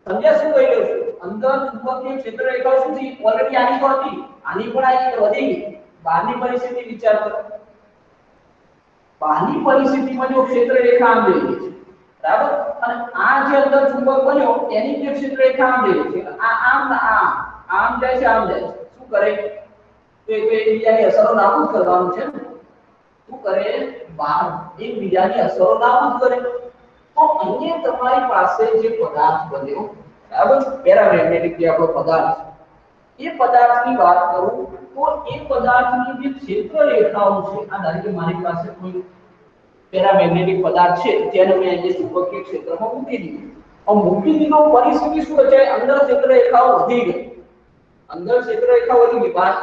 સમજ્યા શું કહી રહ્યો છું? અંદર ચુંબકીય ક્ષેત્ર રેખા શું થઈ, ઓલરેડી આની તો હતી, આની પણ આ વધી ગઈ. બહારની પરિસ્થિતિ વિચાર કરો, બહારની પરિસ્થિતિમાં જો ક્ષેત્ર રેખા આમ જઈ રહી છે, બરાબર, અને આ જે અંદર ચુંબક બન્યો એની જે ક્ષેત્ર રેખા આમ જઈ રહી છે, આ આમ જાય છે, આમ જાય છે, શું કરે, તો એકબીજાની અસરો નાબૂદ કરવાનું છે. શું કરે, બહાર એકબીજાની અસરો નાબૂદ કરે. તો અહીંયા તમારી પાસે જે પદાર્થ બન્યો, બરાબર, પેરામેગ્નેટિક જે આપણો પદાર્થ, એ પદાર્થની વાત કરું તો એ પદાર્થની જે ક્ષેત્ર રેખાઓ છે, આ ધારો કે મારી પાસે કોઈ પેરામેગ્નેટિક પદાર્થ છે જેને મેં અહીંયા ચુંબકીય ક્ષેત્રમાં મૂકી દીધું. હવે મૂકી દીધો પરિસ્થિતિ શું છે, અંદર ક્ષેત્ર રેખાઓ વધી ગઈ, અંદર ક્ષેત્ર રેખા વધી ગઈ, બહાર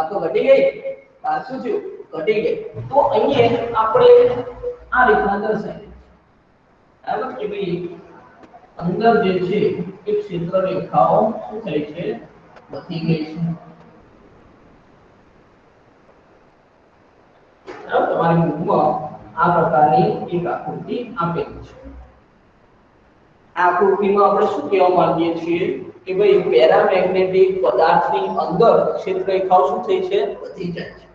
તો ઘટી ગઈ, બહાર શું થયું, ઘટી ગઈ. તો અહીંયા આપણે આ રીતના દર્શાવીએ, બરાબર કે ભાઈ અંદર જે છે એ ક્ષેત્ર રેખાઓ શું થઈ છે વધી ગઈ છે બરાબર તમારી બુકમાં આ પ્રકારની એક આકૃતિ આપેલી છે આકૃતિમાં આપણે શું કહેવા માંગીએ છીએ કે ભાઈ પેરામેગ્નેટિક પદાર્થની અંદર ક્ષેત્ર રેખાઓ શું થઈ છે વધી જાય છે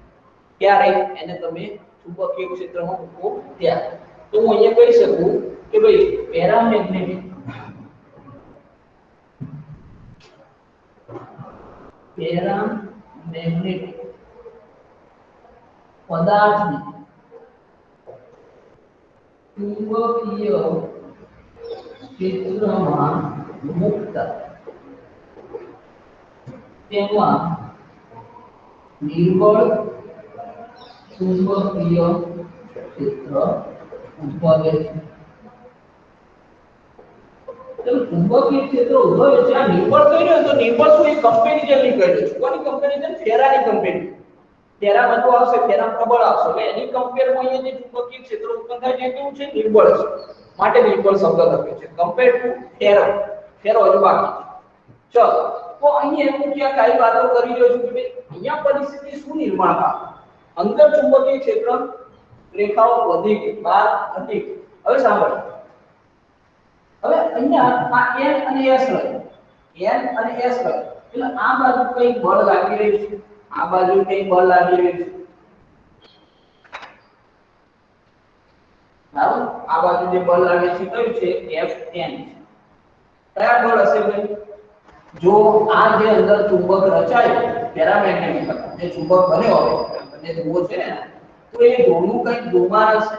ત્યારે એને તમે ચુંબકીય ક્ષેત્રમાં મૂકો ત્યારે તો હું અહીંયા કહી શકું કે ભાઈ પેરામેગ્નેટિક પદાર્થની ચુંબકીય ક્ષેત્રમાં મુક્તા તેમાં નિર્બળ ચુંબકીય ક્ષેત્ર ઉદ્ભવે છે તો ચુંબકીય ક્ષેત્ર ઉદ્ભવે છે આ નિર્બળ કર્યો તો નિર્બળ શું એ કમ્પેરિઝન ની કર્યો છે કોની કમ્પેરિઝન ફેરાની કમ્પેરિઝન ફેરામાં તો આવશે ફેરા પ્રબળ આવશે એટલે એની કમ્પેરમાં અહીંયા જે ચુંબકીય ક્ષેત્ર ઉત્પન્ન થાય છે કેવું છે નિર્બળ છે માટે નિર્બળ શબ્દ લખ્યો છે કમ્પેર ટુ ફેરો ફેરો હજુ બાકી છે ચલો તો અહીંયા હું ક્યાં કઈ વાતો કરી રહ્યો છું કે ભાઈ અહીંયા પરિસ્થિતિ શું નિર્માણ પામે અંદર ચુંબકીય ક્ષેત્ર રેખાઓ વધી ગઈ બહાર હતી હવે સાંભળો હવે અહીંયા આ n અને s લઈ n અને s લઈ એટલે આ બાજુ કઈ બળ લાગી રહ્યું છે આ બાજુ કઈ બળ લાગી રહ્યું છે બરાબર આ બાજુ જે બળ લાગે છે કયું છે Fn કયા બળ હશે ભાઈ જો આ જે અંદર ચુંબક રચાય પેરામેગ્નેટિક જે ચુંબક બન્યો હોય બંને ધ્રુવો છે ને તો એ ધ્રુવનું કઈ ધ્રુવમાન હશે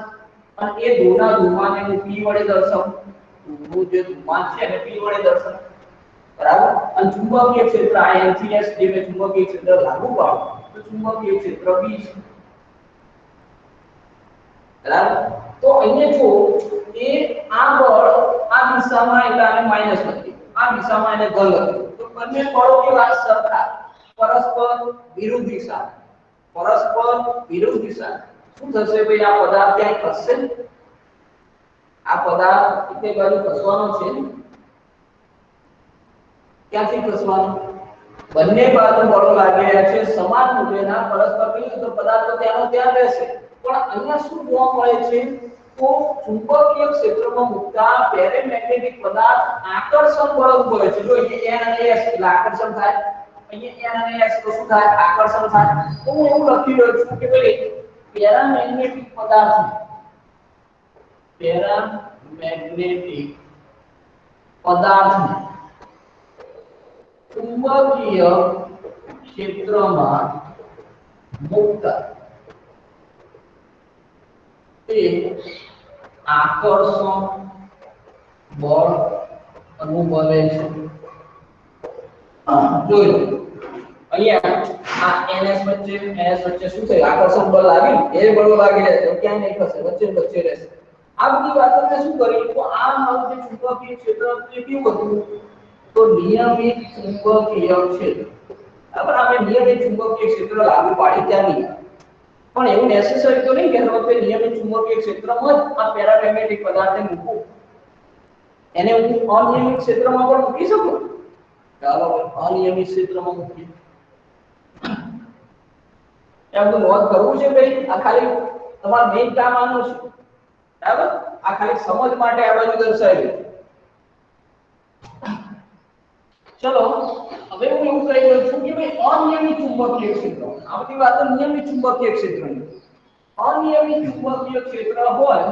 અને એ ધ્રુવના ધ્રુવમાનને હું p વડે દર્શાવું ધ્રુવનું જે ધ્રુવમાન છે એને p વડે દર્શાવું બરાબર અને ચુંબકીય ક્ષેત્ર આ n થી s જે મેં ચુંબકીય ક્ષેત્ર લાગુ પાડું તો ચુંબકીય ક્ષેત્ર b છે બરાબર તો અહીંયા જો એ આ બળ આ દિશામાં એટલે આને માઈનસ લખી આ દિશામાં એને ધન લખી તો બંને બળો કેવા સરખા પરસ્પર વિરુદ્ધ દિશા શું થશે ભાઈ આ પદાર્થ ક્યાંય ખસશે આ પદાર્થ એક બાજુ ખસવાનો છે ક્યાંથી ખસવાનો બંને બાજુ બળો લાગી રહ્યા છે સમાન મૂલ્યના પરસ્પર વિરુદ્ધ પદાર્થ તો ત્યાંનો ત્યાં રહેશે પણ અહીંયા શું જોવા મળે છે તો ચુંબકીય ક્ષેત્રમાં મુકતા પેરામેગ્નેટિક પદાર્થ આકર્ષણ બળ ઉદ્ભવે છે જો અહીંયા n અને s એટલે આકર્ષણ થાય અહીંયા n અને s તો શું થાય આકર્ષણ થાય તો હું એવું લખી રહ્યો છું કે ભાઈ પેરામેગ્નેટિક પદાર્થ ચુંબકીય ક્ષેત્રમાં મુકતા તે આકર્ષણ બળ અનુભવે છે જોઈ લો અહીંયા આ ns વચ્ચે શું થયું આકર્ષણ બળ લાગ્યું એ બળો લાગી રહ્યા છે ક્યાં નહીં ખસે વચ્ચે રહેશે આ બધી વાતોને શું કરી તો આ મારું જે ચુંબકીય ક્ષેત્ર છે કેવું હતું તો નિયમિત ચુંબકીય ક્ષેત્ર બરાબર આપણે નિયમિત ચુંબકીય ક્ષેત્ર લાગુ પાડી ત્યાંની પણ એવું નેસેસરી તો નહીં કે હર વખતે નિયમિત ચુંબકીય ક્ષેત્રમાં જ આ પેરામેગ્નેટિક પદાર્થને મૂકવું એને હું અનિયમિત ક્ષેત્રમાં પણ મૂકી શકું ચાલો અનિયમિત ક્ષેત્રમાં મૂકીએ એમ તો નોંધ કરવું છે ભાઈ આ ખાલી તમારું મેઇન કામ આનું છે બરાબર આ ખાલી સમજ માટે આ બાજુ દર્શાવ્યું ચલો હવે હું એવું કહી રહ્યો છું કે ભાઈ અનિયમિત ચુંબકીય ક્ષેત્ર આ બધી વાતો નિયમિત ચુંબકીય ક્ષેત્રની અનિયમિત ચુંબકીય ક્ષેત્ર હોય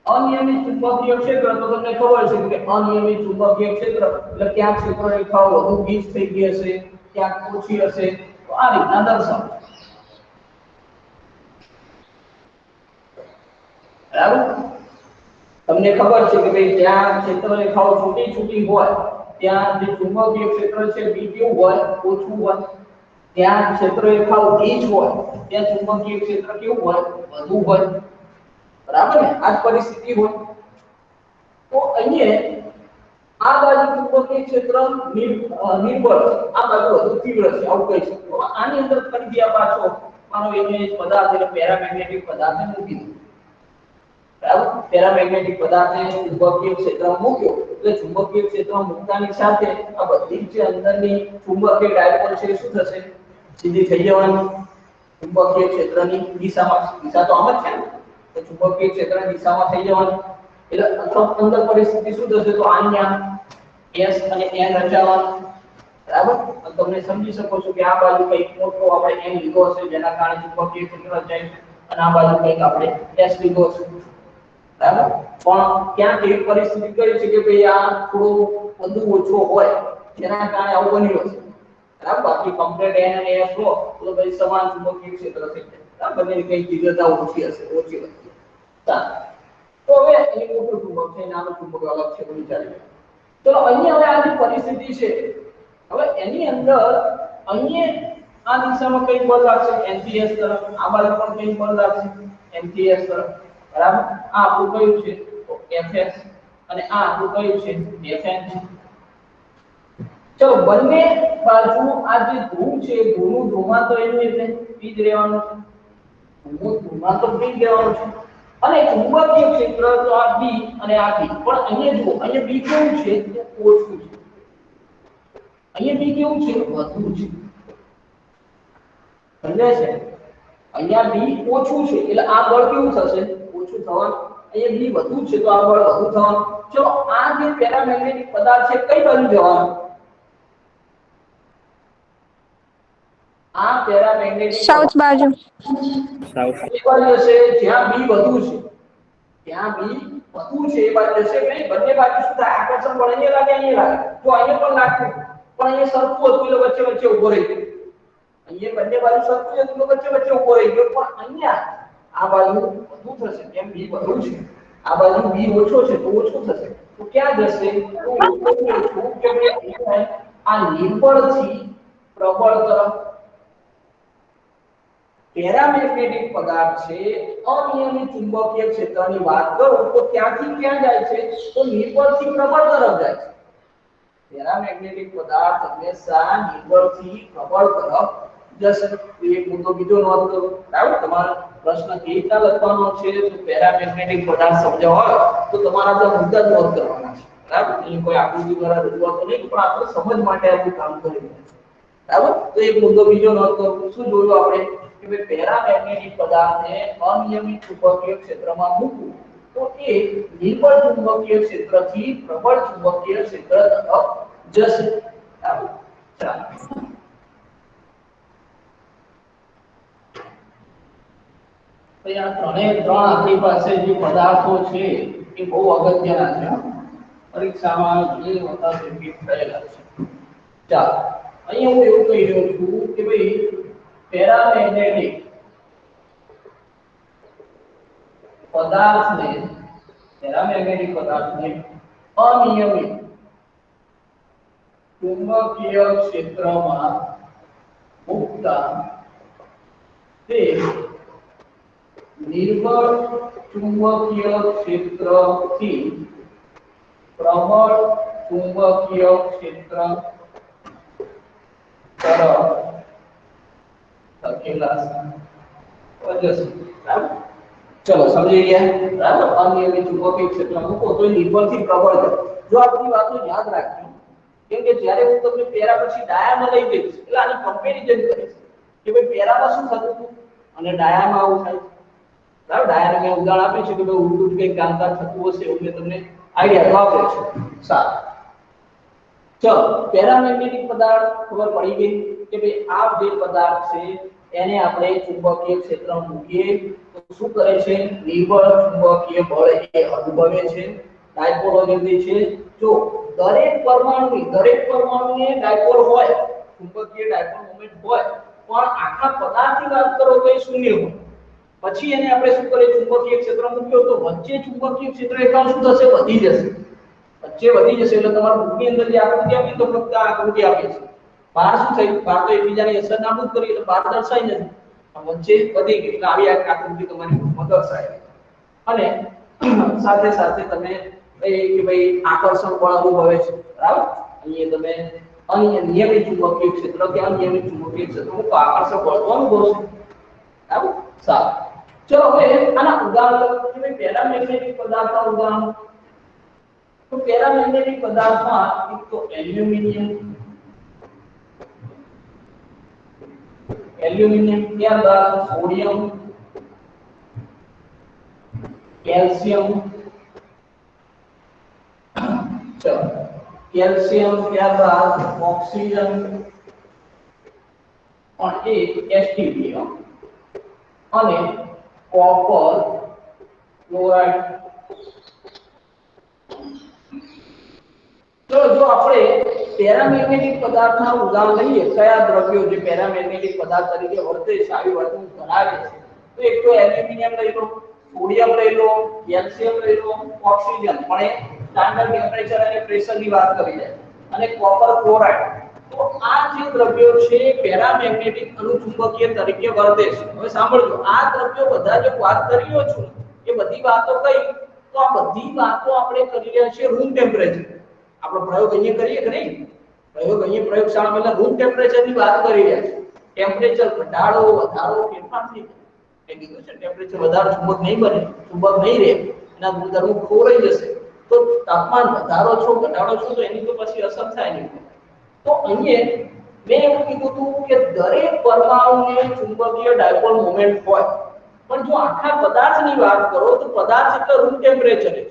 અનિયમિત ચુંબકીય ક્ષેત્ર તો તમને ખબર છે કે અનિયમિત ચુંબકીય ક્ષેત્ર એટલે ક્યાંક ક્ષેત્ર રેખાઓ વધુ ગીચ થઈ ગઈ હશે ક્યાંક ઓછી હશે તો આ રીતના દર્શાવો બરાબર તમને ખબર છે કે ભાઈ જ્યાં ક્ષેત્ર રેખાઓ છૂટી હોય ત્યાં જે ચુંબકીય ક્ષેત્ર છે b કેવું હોય ઓછું હોય ત્યાં ક્ષેત્ર રેખાઓ ગીચ હોય ત્યાં ચુંબકીય ક્ષેત્ર કેવું હોય વધુ હોય બરાબર ને આ પરિસ્થિતિ હોય તો અહીંયા આ બાજુ ચુંબકીય ક્ષેત્ર નિર્બળ આ બાજુ વધુ તીવ્ર છે આવું કહી શકો આની અંદર ફરી ગયા પાછો માનો ઇમેજ પદાર્થ એટલે પેરામેગ્નેટિક પદાર્થને મૂકી દો બરાબર પેરામેગ્નેટિક પદાર્થને ચુંબકીય ક્ષેત્રમાં મૂક્યો એટલે ચુંબકીય ક્ષેત્રમાં મૂકતાની સાથે આ બધી જે અંદરની ચુંબકીય ડાયપોલ છે શું થશે સીધી થઈ જવાની ચુંબકીય ક્ષેત્રની દિશામાં દિશા તો આમ જ છે ને તો ચુંબકીય ક્ષેત્રની દિશામાં થઈ જવાની એટલે અથવા અંદર પરિસ્થિતિ શું થશે તો આની S અને N રચાવાનું બરાબર તમને સમજી શકો છો કે આ બાજુ કઈક મોટો આપણે N લીધો હશે જેના કારણે ચુંબકીય ક્ષેત્ર રચાય અને આ બાજુ કઈક આપણે S લીધો હશે બરાબર પણ ક્યાં એવી પરિસ્થિતિ કરી છે કે ભાઈ આ થોડું વધુ ઓછો હોય જેના કારણે આવું બન્યું હશે બરાબર બાકી કમ્પ્લીટ N અને S લો તો ભાઈ સમાન ચુંબકીય ક્ષેત્ર થઈ જાય બંનેની કઈ તીવ્રતા ઓછી હશે ઓછી હશે તો હવે એની મોટું ચુંબક છે નાનું ચુંબક અલગ છે બની ચાલે ચલો અહીંયા હવે આ જે પરિસ્થિતિ છે હવે એની અંદર અહીંયા આ દિશામાં કઈ બળ લાગશે NCS તરફ આ બાજુ પણ કઈ બળ લાગશે NCS તરફ બરાબર આ આપણું કયું છે તો FS અને આ આપણું કયું છે FN છે ચલો બંને બાજુ આ જે ધ્રુવ છે ધ્રુવનું ધ્રુવાંતર એનું એટલે p જ રહેવાનું છે ધ્રુવનું ધ્રુવાંતર p જ રહેવાનું છે અને ચુંબકીય ક્ષેત્ર તો આ B અને આ B પણ અહીંયા જુઓ અહીંયા B કેવું છે તે ઓછું છે અહીંયા B કેવું છે વધુ છે સમજાય છે અહીંયા B ઓછું છે એટલે આ બળ કેવું થશે ઓછું થવાનું અહીંયા B વધુ છે તો આ બળ વધુ થવાનું ચલો આ જે પેરામેગ્નેટિક પદાર્થ છે કઈ બાજુ જવાનું આ પેરામેગ્નેટિક સાઉથ બાજુ સાઉથ એ બાજુ હશે જ્યાં B વધુ છે ત્યાં B વધુ છે એ બાજુ હશે નહીં બંને બાજુ શું થાય આકર્ષણ બળ અહીંયા લાગે તો અહીંયા પણ લાગશે પણ અહીંયા સરખું હતું એટલે વચ્ચે વચ્ચે ઊભો રહી ગયો અહીંયા બંને બાજુ સરખું હતું એટલે વચ્ચે વચ્ચે ઊભો રહી ગયો પણ અહીંયા આ બાજુ વધુ થશે કેમ B વધુ છે આ બાજુ B ઓછો છે તો ઓછું થશે તો ક્યાં જશે તો ઓછું કે ભાઈ આ નિર્બળથી પ્રબળ તરફ પેરામેગ્નેટિક પદાર્થ છે અનિયમિત ચુંબકીય ક્ષેત્રની વાત કરું તો ત્યાંથી ક્યાં જાય છે તો નિર્બળથી પ્રબળ તરફ જાય છે પેરામેગ્નેટિક પદાર્થ હંમેશા નિર્બળથી પ્રબળ તરફ જશે એક મુદ્દો બીજો નોંધ કરો બરાબર તમારો પ્રશ્ન કેવી રીતે લખવાનો છે તો પેરામેગ્નેટિક પદાર્થ સમજાવવા તો તમારા બધા મુદ્દા નોંધ કરવાના છે બરાબર એ કોઈ આકૃતિ દ્વારા રજૂઆતો નહીં પણ આપણે સમજ માટે આપણું કામ કરી રહ્યા છે બરાબર તો એક મુદ્દો બીજો નોંધ કરો શું જોયું આપણે કે ભાઈ પેરામેગ્નેટિક પદાર્થને અનિયમિત ચુંબકીય ક્ષેત્રમાં મૂકવું તો એ નિર્બળ ચુંબકીય ક્ષેત્રથી પ્રબળ ચુંબકીય ક્ષેત્ર તરફ જશે બરાબર ચાલો તો આ ત્રણ આપણી પાસે જે પદાર્થો છે એ બહુ અગત્યના છે પરીક્ષામાં જે વખત રિપીટ થયેલા છે ચાલો અહીંયા હું એવું કહી રહ્યો છું કે ભાઈ પેરામેગ્નેટિક પદાર્થને અનિયમિત ચુંબકીય ક્ષેત્રમાં મૂકતા તે નિર્બળ ચુંબકીય ક્ષેત્રથી પ્રબળ ચુંબકીય ક્ષેત્ર તરફ ચલો સમજી ગયા બરાબર અનિયમિત ચુંબકીય ક્ષેત્ર મૂકો તો નિર્બળથી પ્રબળ જાય જો આ બધી વાતો યાદ રાખજો કેમ કે જ્યારે હું તમને પેરા પછી ડાયામાં લઈ જઈશ એટલે આની કમ્પેરિઝન કરીશ કે ભાઈ પેરામાં શું થતું હતું અને ડાયામાં આવું થાય બરાબર ડાયાને મેં ઉદાહરણ આપ્યું છે કે ભાઈ ઉલટું કંઈક કામકાજ થતું હશે એવું મેં તમને આઈડિયા આપ્યો છે સારું ચલો પેરામેગ્નેટિક પદાર્થ ખબર પડી ગઈ કે ભાઈ આ જે પદાર્થ છે એને આપણે ચુંબકીય ક્ષેત્રમાં મૂકીએ તો શું કરે છે નિર્બળ ચુંબકીય બળ એ અનુભવે છે ડાયપોલ જે છે જો દરેક પરમાણુને ડાયપોલ હોય ચુંબકીય ડાયપોલ મોમેન્ટ હોય પણ આખા પદાર્થની વાત કરો તો એ શૂન્ય હોય પછી એને આપણે શું કરીએ ચુંબકીય ક્ષેત્ર મૂક્યો તો વચ્ચે ચુંબકીય ક્ષેત્ર એકમ શું થશે વધી જશે વચ્ચે વધી જશે એટલે તમારું બુકની અંદર જે આકૃતિ આપી તો ફક્ત આ આકૃતિ આપી છે બહાર શું થયું બહાર તો એકબીજાની અસર નાબૂદ કરી એટલે બહાર દર્શાઈ નથી વચ્ચે વધી ગઈ એટલે આવી આકૃતિ તમારી બુકમાં દર્શાય અને સાથે સાથે તમે કે ભાઈ આકર્ષણ બળ અનુભવે છે બરાબર અહીંયા તમે અનિયમિત ચુંબકીય ક્ષેત્ર કે અનિયમિત ચુંબકીય ક્ષેત્ર તો આકર્ષણ બળ અનુભવશે બરાબર સારું ચલો હવે આના ઉદાહરણ કે ભાઈ પેરામેગ્નેટિક પદાર્થના ઉદાહરણ તો પેરામેગ્નેટિક પદાર્થમાં એક તો એલ્યુમિનિયમ ત્યારબાદ સોડિયમ કેલ્શિયમ ચલો કેલ્શિયમ ત્યારબાદ ઓક્સિજન और एक एसटीपी અને કોપર ક્લોરાઇડ તો જો આપણે પેરામેગ્નેટિક પદાર્થના ઉદાહરણ લઈએ કયા દ્રવ્યો જે પેરામેગ્નેટિક પદાર્થ તરીકે વર્તે છે આવી વર્તન ધરાવે છે તો એક તો એલ્યુમિનિયમ લઈ લો સોડિયમ લઈ લો કેલ્શિયમ લઈ લો ઓક્સિજન પણ એ સ્ટાન્ડર્ડ ટેમ્પરેચર અને પ્રેશરની વાત કરી છે અને કોપર ક્લોરાઇડ તો આ જે દ્રવ્યો છે પેરામેગ્નેટિક અણુચુંબકીય તરીકે વર્તે છે હવે સાંભળજો આ દ્રવ્યો બધા જે વાત કરી રહ્યો છું એ બધી વાતો કઈ તો આ બધી વાતો આપણે કરી રહ્યા છીએ રૂમ ટેમ્પરેચર આપણો પ્રયોગ અહીંયા કરીએ કે નહીં પ્રયોગ અહીંયા પ્રયોગશાળામાં એટલે રૂમ ટેમ્પરેચરની વાત કરી રહ્યા છે ટેમ્પરેચર ઘટાડો વધારો ફેરફાર થઈ જાય કીધું છે ટેમ્પરેચર વધારો ચુંબક નહીં બને ચુંબક નહીં રહે એના ગુણધર્મો ખોવાઈ જશે તો તાપમાન વધારો છો ઘટાડો છો તો એની તો પછી અસર થાય નહીં તો અહીંયા મેં એવું કીધું હતું કે દરેક પરમાણુને ચુંબકીય ડાયપોલ મોમેન્ટ હોય પણ જો આખા પદાર્થની વાત કરો તો પદાર્થ એટલે રૂમ ટેમ્પરેચર છે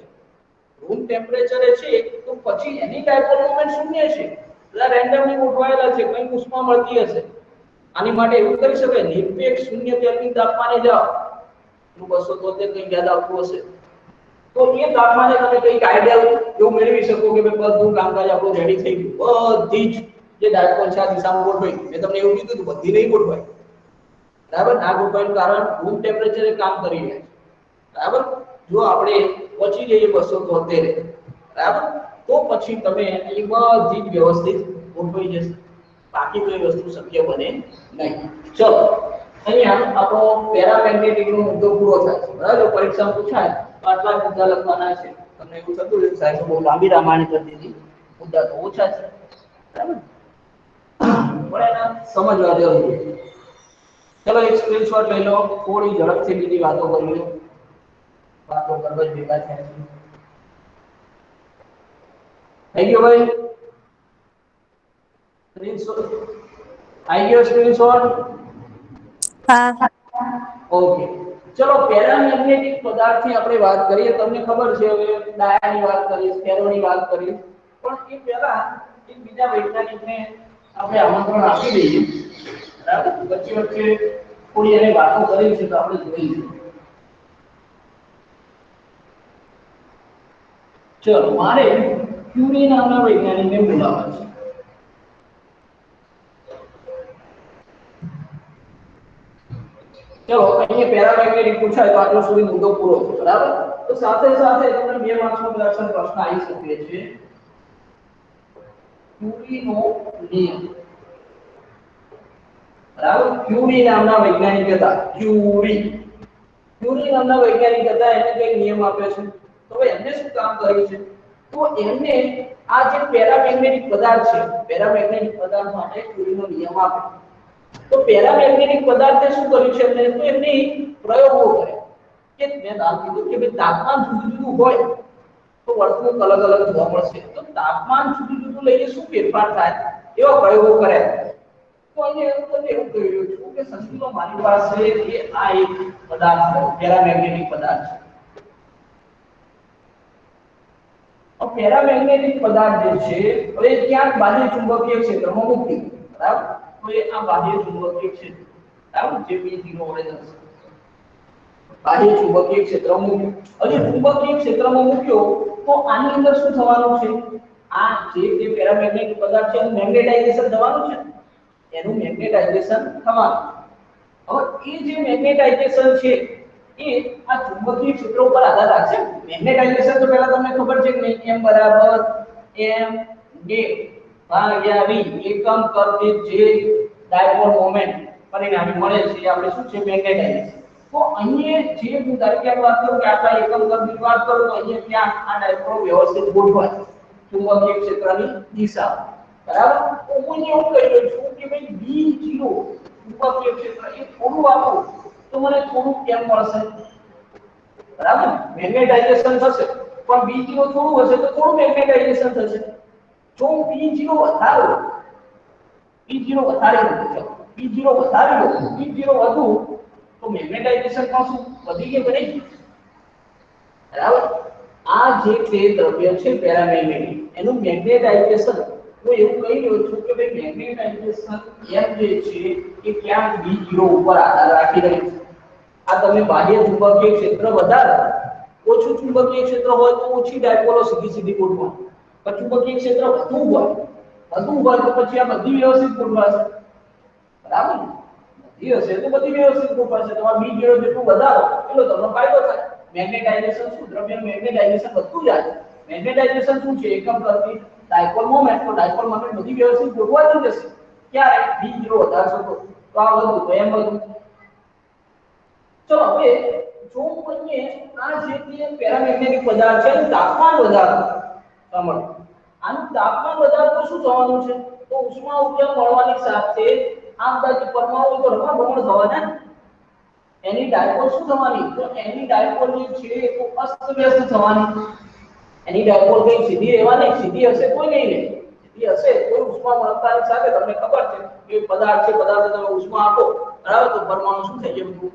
રૂમ ટેમ્પરેચર છે તો પછી એની ડાયપોલ મોમેન્ટ શૂન્ય છે એટલે રેન્ડમલી ગોઠવાયેલા છે કંઈક ઉષ્મા મળતી હશે આની માટે એવું કરી શકાય નિરપેક્ષ શૂન્ય કેલ્વિન તાપમાને જાઓ 273 કંઈક યાદ આવતું હશે તો એ તાપમાને તમે કંઈક આઈડિયલ એવું મેળવી શકો કે ભાઈ બધું કામકાજ આપણું રેડી થઈ ગયું બધી જ જે ડાયપોલ છે આ દિશામાં ગોઠવાઈ મેં તમને એવું કીધું હતું બધી નહીં ગોઠવાય બરાબર ના ગોઠવાયનું કારણ રૂમ ટેમ્પરેચરે કામ કરી રહ્યા છે બરાબર જો આપણે પહોંચી જઈએ 273 બરાબર તો પછી તમે એ બધી જ વ્યવસ્થિત ગોઠવાઈ જશે બાકી કોઈ વસ્તુ શક્ય બને નહીં ચલો અહીંયા આપણો પેરામેગ્નેટિક નો મુદ્દો પૂરો થાય છે બરાબર પરીક્ષામાં પૂછાય તો આટલા મુદ્દા લખવાના છે તમને એવું થતું હોય સાહેબ બહુ લાંબી રામાયણ કરી દીધી મુદ્દા તો ઓછા છે બરાબર પણ એના સમજવા જરૂરી છે ચલો એક સ્ક્રીનશોટ લઈ લો થોડી ઝડપથી બીજી વાતો કરી લો વાતો કરવા જ ભેગા થયા છે થઈ ગયો ભાઈ સ્ક્રીનશોટ આવી ગયો સ્ક્રીનશોટ હા ઓકે ચલો પેરામેગ્નેટિક પદાર્થની આપણે વાત કરીએ તમને ખબર છે હવે ડાયાની વાત કરીએ ફેરોની વાત કરીએ પણ એ પહેલા એક બીજા વૈજ્ઞાનિકને આપણે આમંત્રણ આપી દઈએ બરાબર વચ્ચે વચ્ચે થોડી એને વાતો કરી છે તો આપણે જોઈએ ચલો મારે ક્યુરી નામના વૈજ્ઞાનિકને બોલાવવા છે ચલો અહીંયા પેરામેગ્નેટિક પૂછાય તો આટલો સુધી મુદ્દો પૂરો છે બરાબર તો સાથે સાથે તમને 2 માર્ક્સનો પ્રશ્ન આવી શકે છે ક્યુરીનો નિયમ બરાબર ક્યુરી નામના વૈજ્ઞાનિક હતા ક્યુરી નામના વૈજ્ઞાનિક હતા એને કઈ નિયમ આપ્યો છે તો ભાઈ એમને શું કામ કર્યું છે તો એમને આ જે પેરામેગ્નેટિક પદાર્થ છે પેરામેગ્નેટિક પદાર્થ માટે ક્યુરીનો નિયમ આપ્યો તો પેરામેગ્નેટિક પદાર્થે શું કર્યું છે એમને તો એમની પ્રયોગો કર્યા કે મેં નામ કીધું કે ભાઈ તાપમાન જુદું જુદું હોય તો વર્તણૂક અલગ અલગ જોવા મળશે તો તાપમાન જુદું જુદું લઈને શું ફેરફાર થાય એવા પ્રયોગો કર્યા તો અહીંયા એવું કહ્યું છું કે સમજી લો મારી પાસે એ આ એક પદાર્થ છે પેરામેગ્નેટિક પદાર્થ છે પેરામેગ્નેટિક પદાર્થ જે છે હવે ક્યાંક બાહ્ય ચુંબકીય ક્ષેત્રમાં મૂકી બરાબર તો એ આ બાહ્ય ચુંબકીય ક્ષેત્ર બરાબર જે B0 ઓરેન્જ બાહ્ય ચુંબકીય ક્ષેત્રમાં મૂક્યો હવે ચુંબકીય ક્ષેત્રમાં મૂક્યો તો આની અંદર શું થવાનું છે આ જે પેરામેગ્નેટિક પદાર્થ છે એનું મેગ્નેટાઇઝેશન થવાનું છે એનું મેગ્નેટાઇઝેશન થવાનું હવે એ જે મેગ્નેટાઇઝેશન છે એ આ ચુંબકીય ક્ષેત્ર ઉપર આધાર રાખશે મેગ્નેટાઇઝેશન તો પહેલા તમને ખબર છે કે M બરાબર m d ભાગ્યા v એકમ કરતી જે ડાયપોલ મોમેન્ટ પરિણામી મળે છે આપણે શું છે મેગ્નેટાઇઝેશન તો અહીંયા જે હું તરીકે વાત કરું કે આટલા એકમ કરતી વાત કરું તો અહીંયા ક્યાં આ ડાયપોલ વ્યવસ્થિત ગોઠવાય ચુંબકીય ક્ષેત્રની દિશા બરાબર તો હું એવું કહી રહ્યો છું કે ભાઈ B0 ચુંબકીય ક્ષેત્ર એ થોડું આપણું તો મને થોડું કેમ મળશે, બરાબર? મેગ્નેટાઇઝેશન થશે પણ B0 થોડું હશે તો થોડું મેગ્નેટાઇઝેશન થશે. જો હું B0 વધારું, B0 વધારી દઉં, B0 વધારી દઉં, B0 વધુ તો મેગ્નેટાઇઝેશન પણ શું વધી કે નહીં, બરાબર? આ જે તે દ્રવ્ય છે પેરામેગ્નેટિક, એનું મેગ્નેટાઇઝેશન હું એવું કહી રહ્યો છું કે ભાઈ મેગ્નેટાઇઝેશન એમ જે છે એ ક્યાં B0 ઉપર આધાર રાખી રહ્યું છે. આ તમે બાહ્ય ચુંબકીય ક્ષેત્ર વધારે ઓછું ચુંબકીય ક્ષેત્ર હોય તો ઓછી ડાયપોલો સીધી સીધી ગોઠવાય, પણ ચુંબકીય ક્ષેત્ર વધુ હોય તો પછી આ બધી વ્યવસ્થિત ગોઠવાશે, બરાબર? બધી હશે તો બધી વ્યવસ્થિત ગોઠવાશે. તમારે B0 જેટલું વધારો એટલો તમને ફાયદો થાય. મેગ્નેટાઇઝેશન શું, દ્રવ્યનું મેગ્નેટાઇઝેશન વધતું જાય. મેગ્નેટાઇઝેશન શું છે, એકમ પ્રતિ ડાયપોલ મોમેન્ટ, તો ડાયપોલ મોમેન્ટ બધી વ્યવસ્થિત ગોઠવાઈ જશે. ક્યારે B0 વધારશો તો આ વધુ તો એમ વધુ. ચલો હવે જો અહીંયા આ જે પેરામેગ્નેટિક પદાર્થ છે તાપમાન વધારો, સાંભળો, આનું તાપમાન વધારો તો શું થવાનું છે, તો ઉષ્મા ઉત્પન્ન મળવાની સાથે આ બધા જે પરમાણુઓ તો રમણ થવાના, એની ડાયપોલ શું થવાની, તો એની ડાયપોલ જે છે તો અસ્તવ્યસ્ત થવાની. એની ડાયપોલ કઈ સીધી રહેવાની, સીધી હશે કોઈ નહીં રહે, સીધી હશે કોઈ ઉષ્મા મળતાની સાથે તમને ખબર છે કે પદાર્થ છે, પદાર્થ તમે ઉષ્મા આપો, બરાબર, તો પરમાણુ શું થઈ જાય, બધું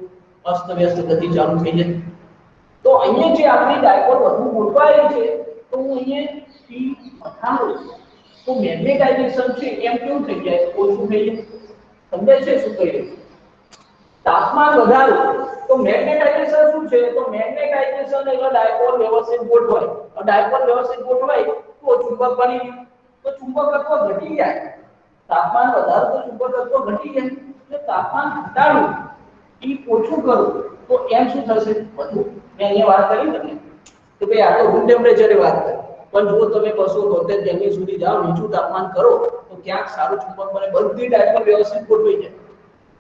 અસ્તવ્યસ્ત ગતિ ચાલુ થઈ જાય. તો અહીંયા જે આપણી ડાયપોલ વધુ ગોઠવાયેલી છે તો હું અહીંયા P વધારું તો મેગ્નેટાઇઝેશન છે એમ કેવું થઈ જાય, ઓછું થઈ જાય. સમજાય છે શું કહી રહ્યું? તાપમાન વધારો તો મેગ્નેટાઇઝેશન શું છે, તો મેગ્નેટાઇઝેશન એટલે ડાયપોલ વ્યવસ્થિત ગોઠવાય. ડાયપોલ વ્યવસ્થિત ગોઠવાય તો ચુંબક બની, તો ચુંબકત્વ ઘટી જાય. તાપમાન વધારો તો ચુંબકત્વ ઘટી જાય. એટલે તાપમાન ઘટાડવું, E ઓછું કરું તો એમ શું થશે, વધુ. મેં અહીંયા વાત કરી તમને કે ભાઈ આ તો રૂમ ટેમ્પરેચરે વાત કરી, પણ જો તમે 273 ડિગ્રી સુધી જાઓ, નીચું તાપમાન કરો તો ક્યાંક સારું ચુંબક બને, બધી ડાયપોલ વ્યવસ્થિત ગોઠવાઈ જાય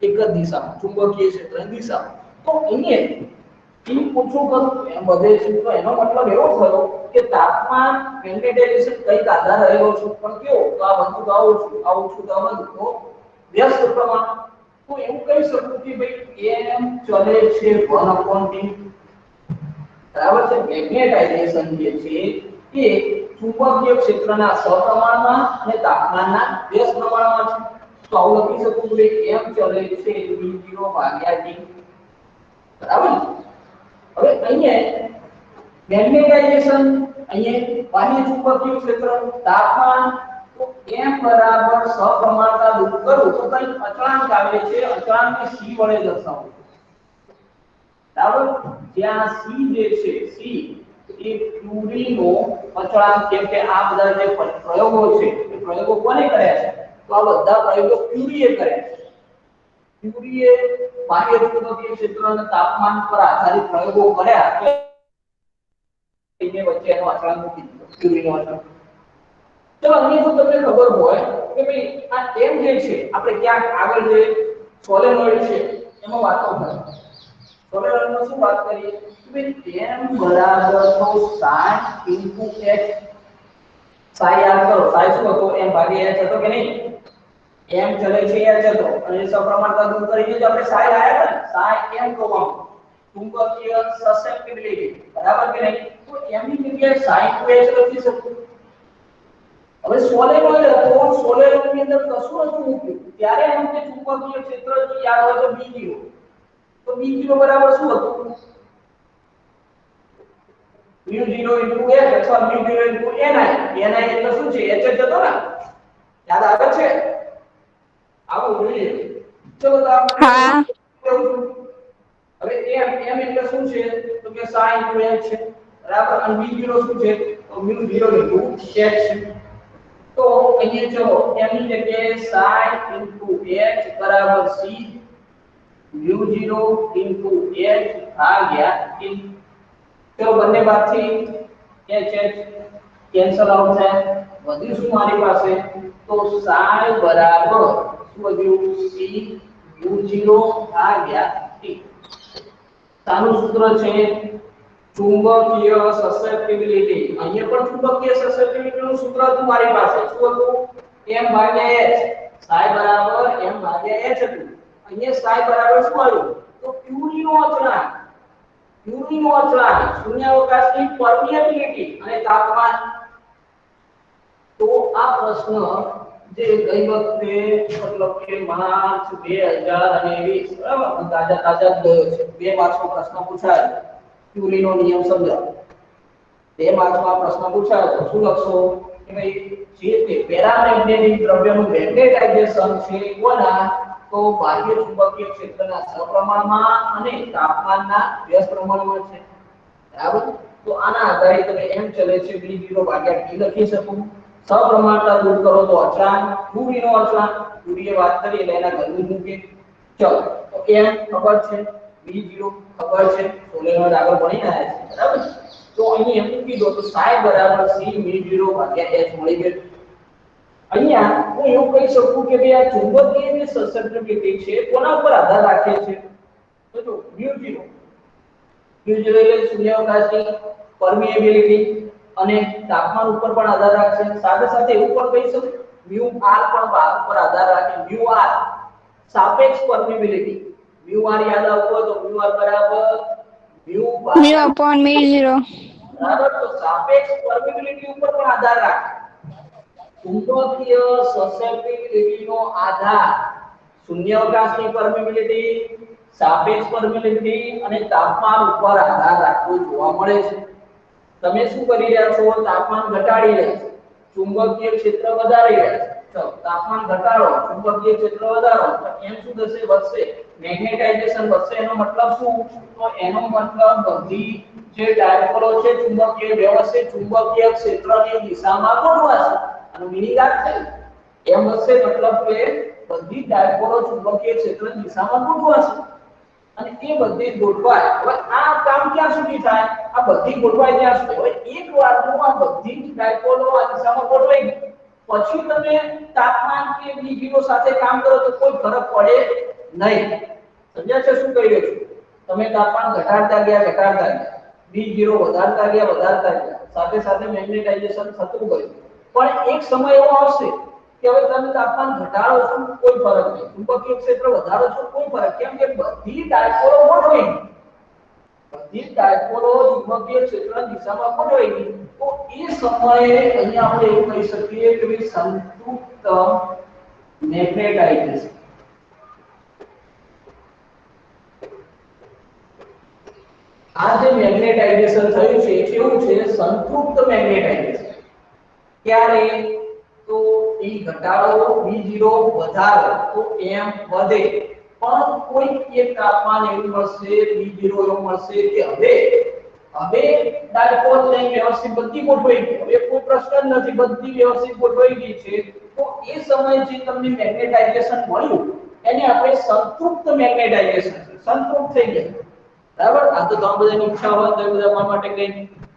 એક જ દિશામાં, ચુંબકીય ક્ષેત્રની દિશામાં. તો અહીંયા E ઓછું કરું એમ વધે છે. તો એનો મતલબ એવો થયો કે તાપમાન મેગ્નેટાઇઝેશન કઈક આધાર રહેલો છે, પણ કેવો, તો આ વધુ તો આ ઓછું તો આ વધુ, તો વ્યસ્ત પ્રમાણ. તો એવું કહી શકું કે ભાઈ m ચલે છે 1/t, બરાબર છે? મેગ્નેટાઇઝેશન જે છે એ ચુંબકીય ક્ષેત્રના સપ્રમાણમાં અને તાપમાનના વ્યસ્ત પ્રમાણમાં છે. તો આવું લખી શકું કે m ચલે છે V0/t, બરાબર. હવે અહીંયા મેગ્નેટાઇઝેશન, અહીંયા બાહ્ય ચુંબકીય ક્ષેત્ર, તાપમાન, તો m બરાબર સપ્રમાણતા દૂર કરું તો કઈ અચળાંક આવે છે, અચળાંકને c વડે દર્શાવું, બરાબર? જ્યાં c જે છે, c એ ક્યુરીનો અચળાંક, કેમ કે આ બધા જે પ્રયોગો છે એ પ્રયોગો કોને કર્યા છે, તો આ બધા પ્રયોગો ક્યુરીએ કર્યા છે. ક્યુરીએ બાહ્ય ચુંબકીય ક્ષેત્ર અને તાપમાન પર આધારિત પ્રયોગો કર્યા એટલે વચ્ચે એનો અચળાંક મૂકી દીધો, ક્યુરીનો અચળાંક. ચલો અહીં જો તમને ખબર હોય કે ભાઈ આ m જે છે, આપણે ક્યાંક આગળ જે સોલેનોઇડ છે એમાં વાતો કરી, સોલેનોઇડમાં શું વાત કરીએ કે ભાઈ m બરાબર તો sin * h, psi યાદ કરો, psi શું હતો, m ભાગ્યા h હતો કે નહીં? m ચલે છે h હતો, અને સપ્રમાણતા દૂર કરીને જો આપણે psi લાયા હતા ને, psi m કહું, ચુંબકીય સસેપ્ટિબિલિટી, બરાબર કે નહીં? તો m ની જગ્યાએ sin * h લખી શકું. હવે સોલેનોઇડ હતો, સોલેનોઇડ ની અંદર કશું નતું મૂક્યું, ત્યારે એમ કે ચુંબકીય ક્ષેત્ર જો યાદ હોય તો B0, તો B0 બરાબર શું હતું, μ0 * h અથવા μ0 * ni. ni એટલે શું છે, h જ હતો ને, યાદ આવે છે? આવું જોઈએ. ચલો તો આપણે હા. હવે m એટલે શું છે, તો કે sin * h છે, બરાબર. અને B0 શું છે, તો μ0 * h છે. તો અહીંયા ચલો m ની જગ્યાએ sin * h બરાબર c μ0 * h ભાગ્યા t. ચલો બંને બાજુથી h કેન્સલ આઉટ થાય, વધ્યું શું મારી પાસે, તો psi બરાબર શું વધ્યું, c μ0 ભાગ્યા t. સાનું સૂત્ર છે ચુંબકીય સસેપ્ટિબિલિટી. અહીંયા પણ ચુંબકીય સસેપ્ટિબિલિટી નું સૂત્ર હતું મારી પાસે, શું હતું, m ભાગ્યા h, psi બરાબર m ભાગ્યા h હતું. અહીંયા psi બરાબર શું આવ્યું, તો ક્યુરીનો અચળાંક શૂન્યાવકાશની પરમિએબિલિટી અને તાપમાન. તો આ પ્રશ્ન જે ગઈ વખતે મતલબ કે માર્ચ 2020 બરાબર તાજા જ ગયો છે 2 માર્ચનો પ્રશ્ન પૂછાયો ક્યુરીનો નિયમ સમજાવો. 2 માર્ચમાં પ્રશ્ન પૂછાયો તો શું લખશો કે ભાઈ જે તે પેરામેગ્નેટિક દ્રવ્યનું મેગ્નેટાઇઝેશન છે કોના તો બાહ્ય ચુંબકીય ક્ષેત્રના સપ્રમાણમાં અને તાપમાનના વ્યસ્ત પ્રમાણમાં છે. બરાબર. તો આના આધારે તમે એમ ચલે છે v0 ભાગ્યા t લખી શકો. સપ્રમાણતા દૂર કરો તો અચળાંક ક્યુરીનો અચળાંક ક્યુરીએ વાત કરી એટલે એના ઘરનું મૂકે. ચલો તો m ખબર છે v0 ખબર છે સોલેનોઇડ આગળ ભણી આવ્યા છે. બરાબર. તો અહીં એમ મૂકી દો તો psi બરાબર c v0 ભાગ્યા h મળી ગયું. અહીંયા હું એવું કહી શકું કે ભાઈ આ ચુંબકીય જે સસેપ્ટિબિલિટી છે કોના ઉપર આધાર રાખે છે તો જો mu0 એટલે શૂન્યાવકાશની પરમિએબિલિટી અને તાપમાન ઉપર પણ આધાર રાખશે. સાથે સાથે એવું પણ કહી શકું mu r પણ ઉપર આધાર રાખે. mu r સાપેક્ષ પરમિએબિલિટી mu r યાદ આવતો હોય તો mu r બરાબર mu/mu0 બરાબર. તો સાપેક્ષ પરમિએબિલિટી ઉપર પણ આધાર રાખે. ચુંબકીય સસેપ્ટિબિલિટીનો આધાર શૂન્યાવકાશની પરમિએબિલિટી સાપેક્ષ પરમિએબિલિટી અને તાપમાન ઉપર આધાર રાખતો જોવા મળે છે. તમે શું કરી રહ્યા છો તાપમાન ઘટાડી રહ્યા છો ચુંબકીય ક્ષેત્ર વધારી રહ્યા છો. ચલો તાપમાન ઘટાડો ચુંબકીય ક્ષેત્ર વધારો તો એમ શું થશે વધશે મેગ્નેટાઇઝેશન વધશે. એનો મતલબ શું તો એનો મતલબ બધી જે ડાયપોલો છે ચુંબકીય વ્યવસ્થિત ચુંબકીય ક્ષેત્રની દિશામાં ગોઠવાશે. આનો મીનિંગ આ છે એમ હશે મતલબ કે બધી ડાયપોલો ચુંબકીય ક્ષેત્રની દિશામાં ગોઠવાશે અને એ બધી ગોઠવાય. હવે આ કામ ક્યાં સુધી થાય આ બધી ગોઠવાય ત્યાં સુધી. હવે એક વારનું આ બધી ડાયપોલો આ દિશામાં ગોઠવાઈ ગઈ પછી તમે તાપમાન કે v0 સાથે કામ કરો તો કોઈ ફરક પડે નહીં. સમજ્યા છે શું કહી રહ્યો છું? તમે તાપમાન ઘટાડતા ગયા v0 વધારતા ગયા સાથે સાથે મેગ્નેટાઇઝેશન થતું ગયું. પણ એક સમય એવો આવશે કે હવે તમે તાપમાન ઘટાડો છો કોઈ ફરક નહીં ચુંબકીય ક્ષેત્ર વધારો છો કોઈ ફરક કેમ કે બધી ડાયપોલો ગોઠવાઈ ચુંબકીય ક્ષેત્રની દિશામાં ગોઠવાઈ ગઈ. તો એ સમયે અહીંયા આપણે એવું કહી શકીએ કે ભાઈ સંતૃપ્ત મેગ્નેટાઇઝેશન. આ જે મેગ્નેટાઇઝેશન થયું છે કેવું છે સંતૃપ્ત મેગ્નેટાઇઝેશન. ક્યારે તો e ઘટાડો v0 વધારો તો m વધે. પણ કોઈ એક તાપમાન એવું મળશે v0 એવું મળશે કે હવે ડાયપોલ ને વ્યવસ્થિત બધી ગોઠવાઈ ગઈ. હવે કોઈ પ્રશ્ન નથી બધી વ્યવસ્થિત ગોઠવાઈ ગઈ છે. તો એ સમયે જે તમને મેગ્નેટાઇઝેશન મળ્યું એને આપણે સંતૃપ્ત મેગ્નેટાઇઝેશન સંતૃપ્ત થઈ ગયા. બરાબર. આ તો ઘણા બધાની ઈચ્છા હોય તો એ બધા માટે કઈ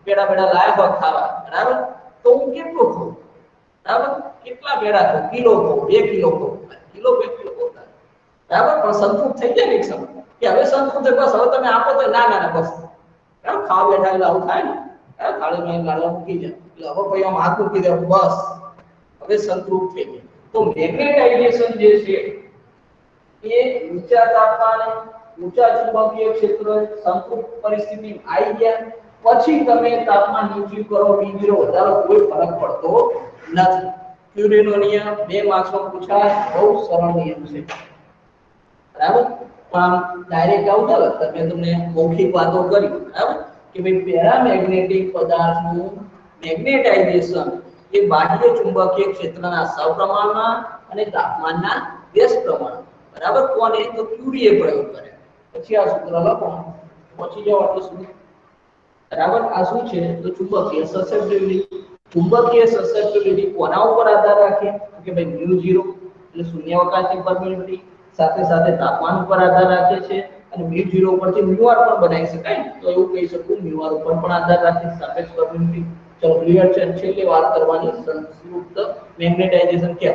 પેડા લાયક હોય ખાવા. બરાબર. તો હું કેટલો ખાઉં બરાબર કેટલા પેડા ખાઉં કિલો ખાઉં 2 કિલો ખાઉં કિલો 2 કિલો ખાઉં બરાબર. પણ સંતૃપ્ત થઈ જાય ને એક સમય કે હવે સંતૃપ્ત થઈ બસ હવે તમે આપો તો ના બસ બરાબર. ખાવા બેઠા એટલે આવું થાય ને થાળી માં ગાળવા મૂકી જાય એટલે હવે ભાઈ આમ હાથ મૂકી દે બસ હવે સંતૃપ્ત થઈ ગયા. તો મેગ્નેટાઇઝેશન જે છે એ ઊંચા તાપમાને ઊંચા ચુંબકીય ક્ષેત્ર સંતૃપ્ત પરિસ્થિતિ આવી ગયા પછી તમે તાપમાન નીચું કરો v0 વધારો કોઈ ફરક પડતો નથી. ક્યુરીનો નિયમ 2 માર્ક્સમાં પૂછાય બહુ સરળ નિયમ છે. બરાબર. પણ ડાયરેક્ટ આવું ચાલે તમે તમને મૌખિક વાતો કરી બરાબર કે ભાઈ પેરામેગ્નેટિક પદાર્થનું મેગ્નેટાઇઝેશન એ બાહ્ય ચુંબકીય ક્ષેત્રના સપ્રમાણમાં અને તાપમાનના વ્યસ્ત પ્રમાણમાં. બરાબર. કોને તો ક્યુરીએ પ્રયોગ કર્યો. પછી આ સૂત્ર લખો પહોંચી જાવ આટલું સૂત્ર. બરાબર. આ શું છે તો ચુંબકીય સસેપ્ટિબિલિટી કોના ઉપર આધાર રાખે કે ભાઈ mu0 એટલે શૂન્યાવકાશની પરમિએબિલિટી સાથે સાથે તાપમાન ઉપર આધાર રાખે છે અને mu0 ઉપરથી μr પણ બનાવી શકાય. તો એવું કહી શકું μr ઉપર પણ આધાર રાખે સાપેક્ષ પરમિએબિલિટી. ચલો ક્લિયર છે. છેલ્લે વાત કરવાની સંતૃપ્ત મેગ્નેટાઇઝેશન કે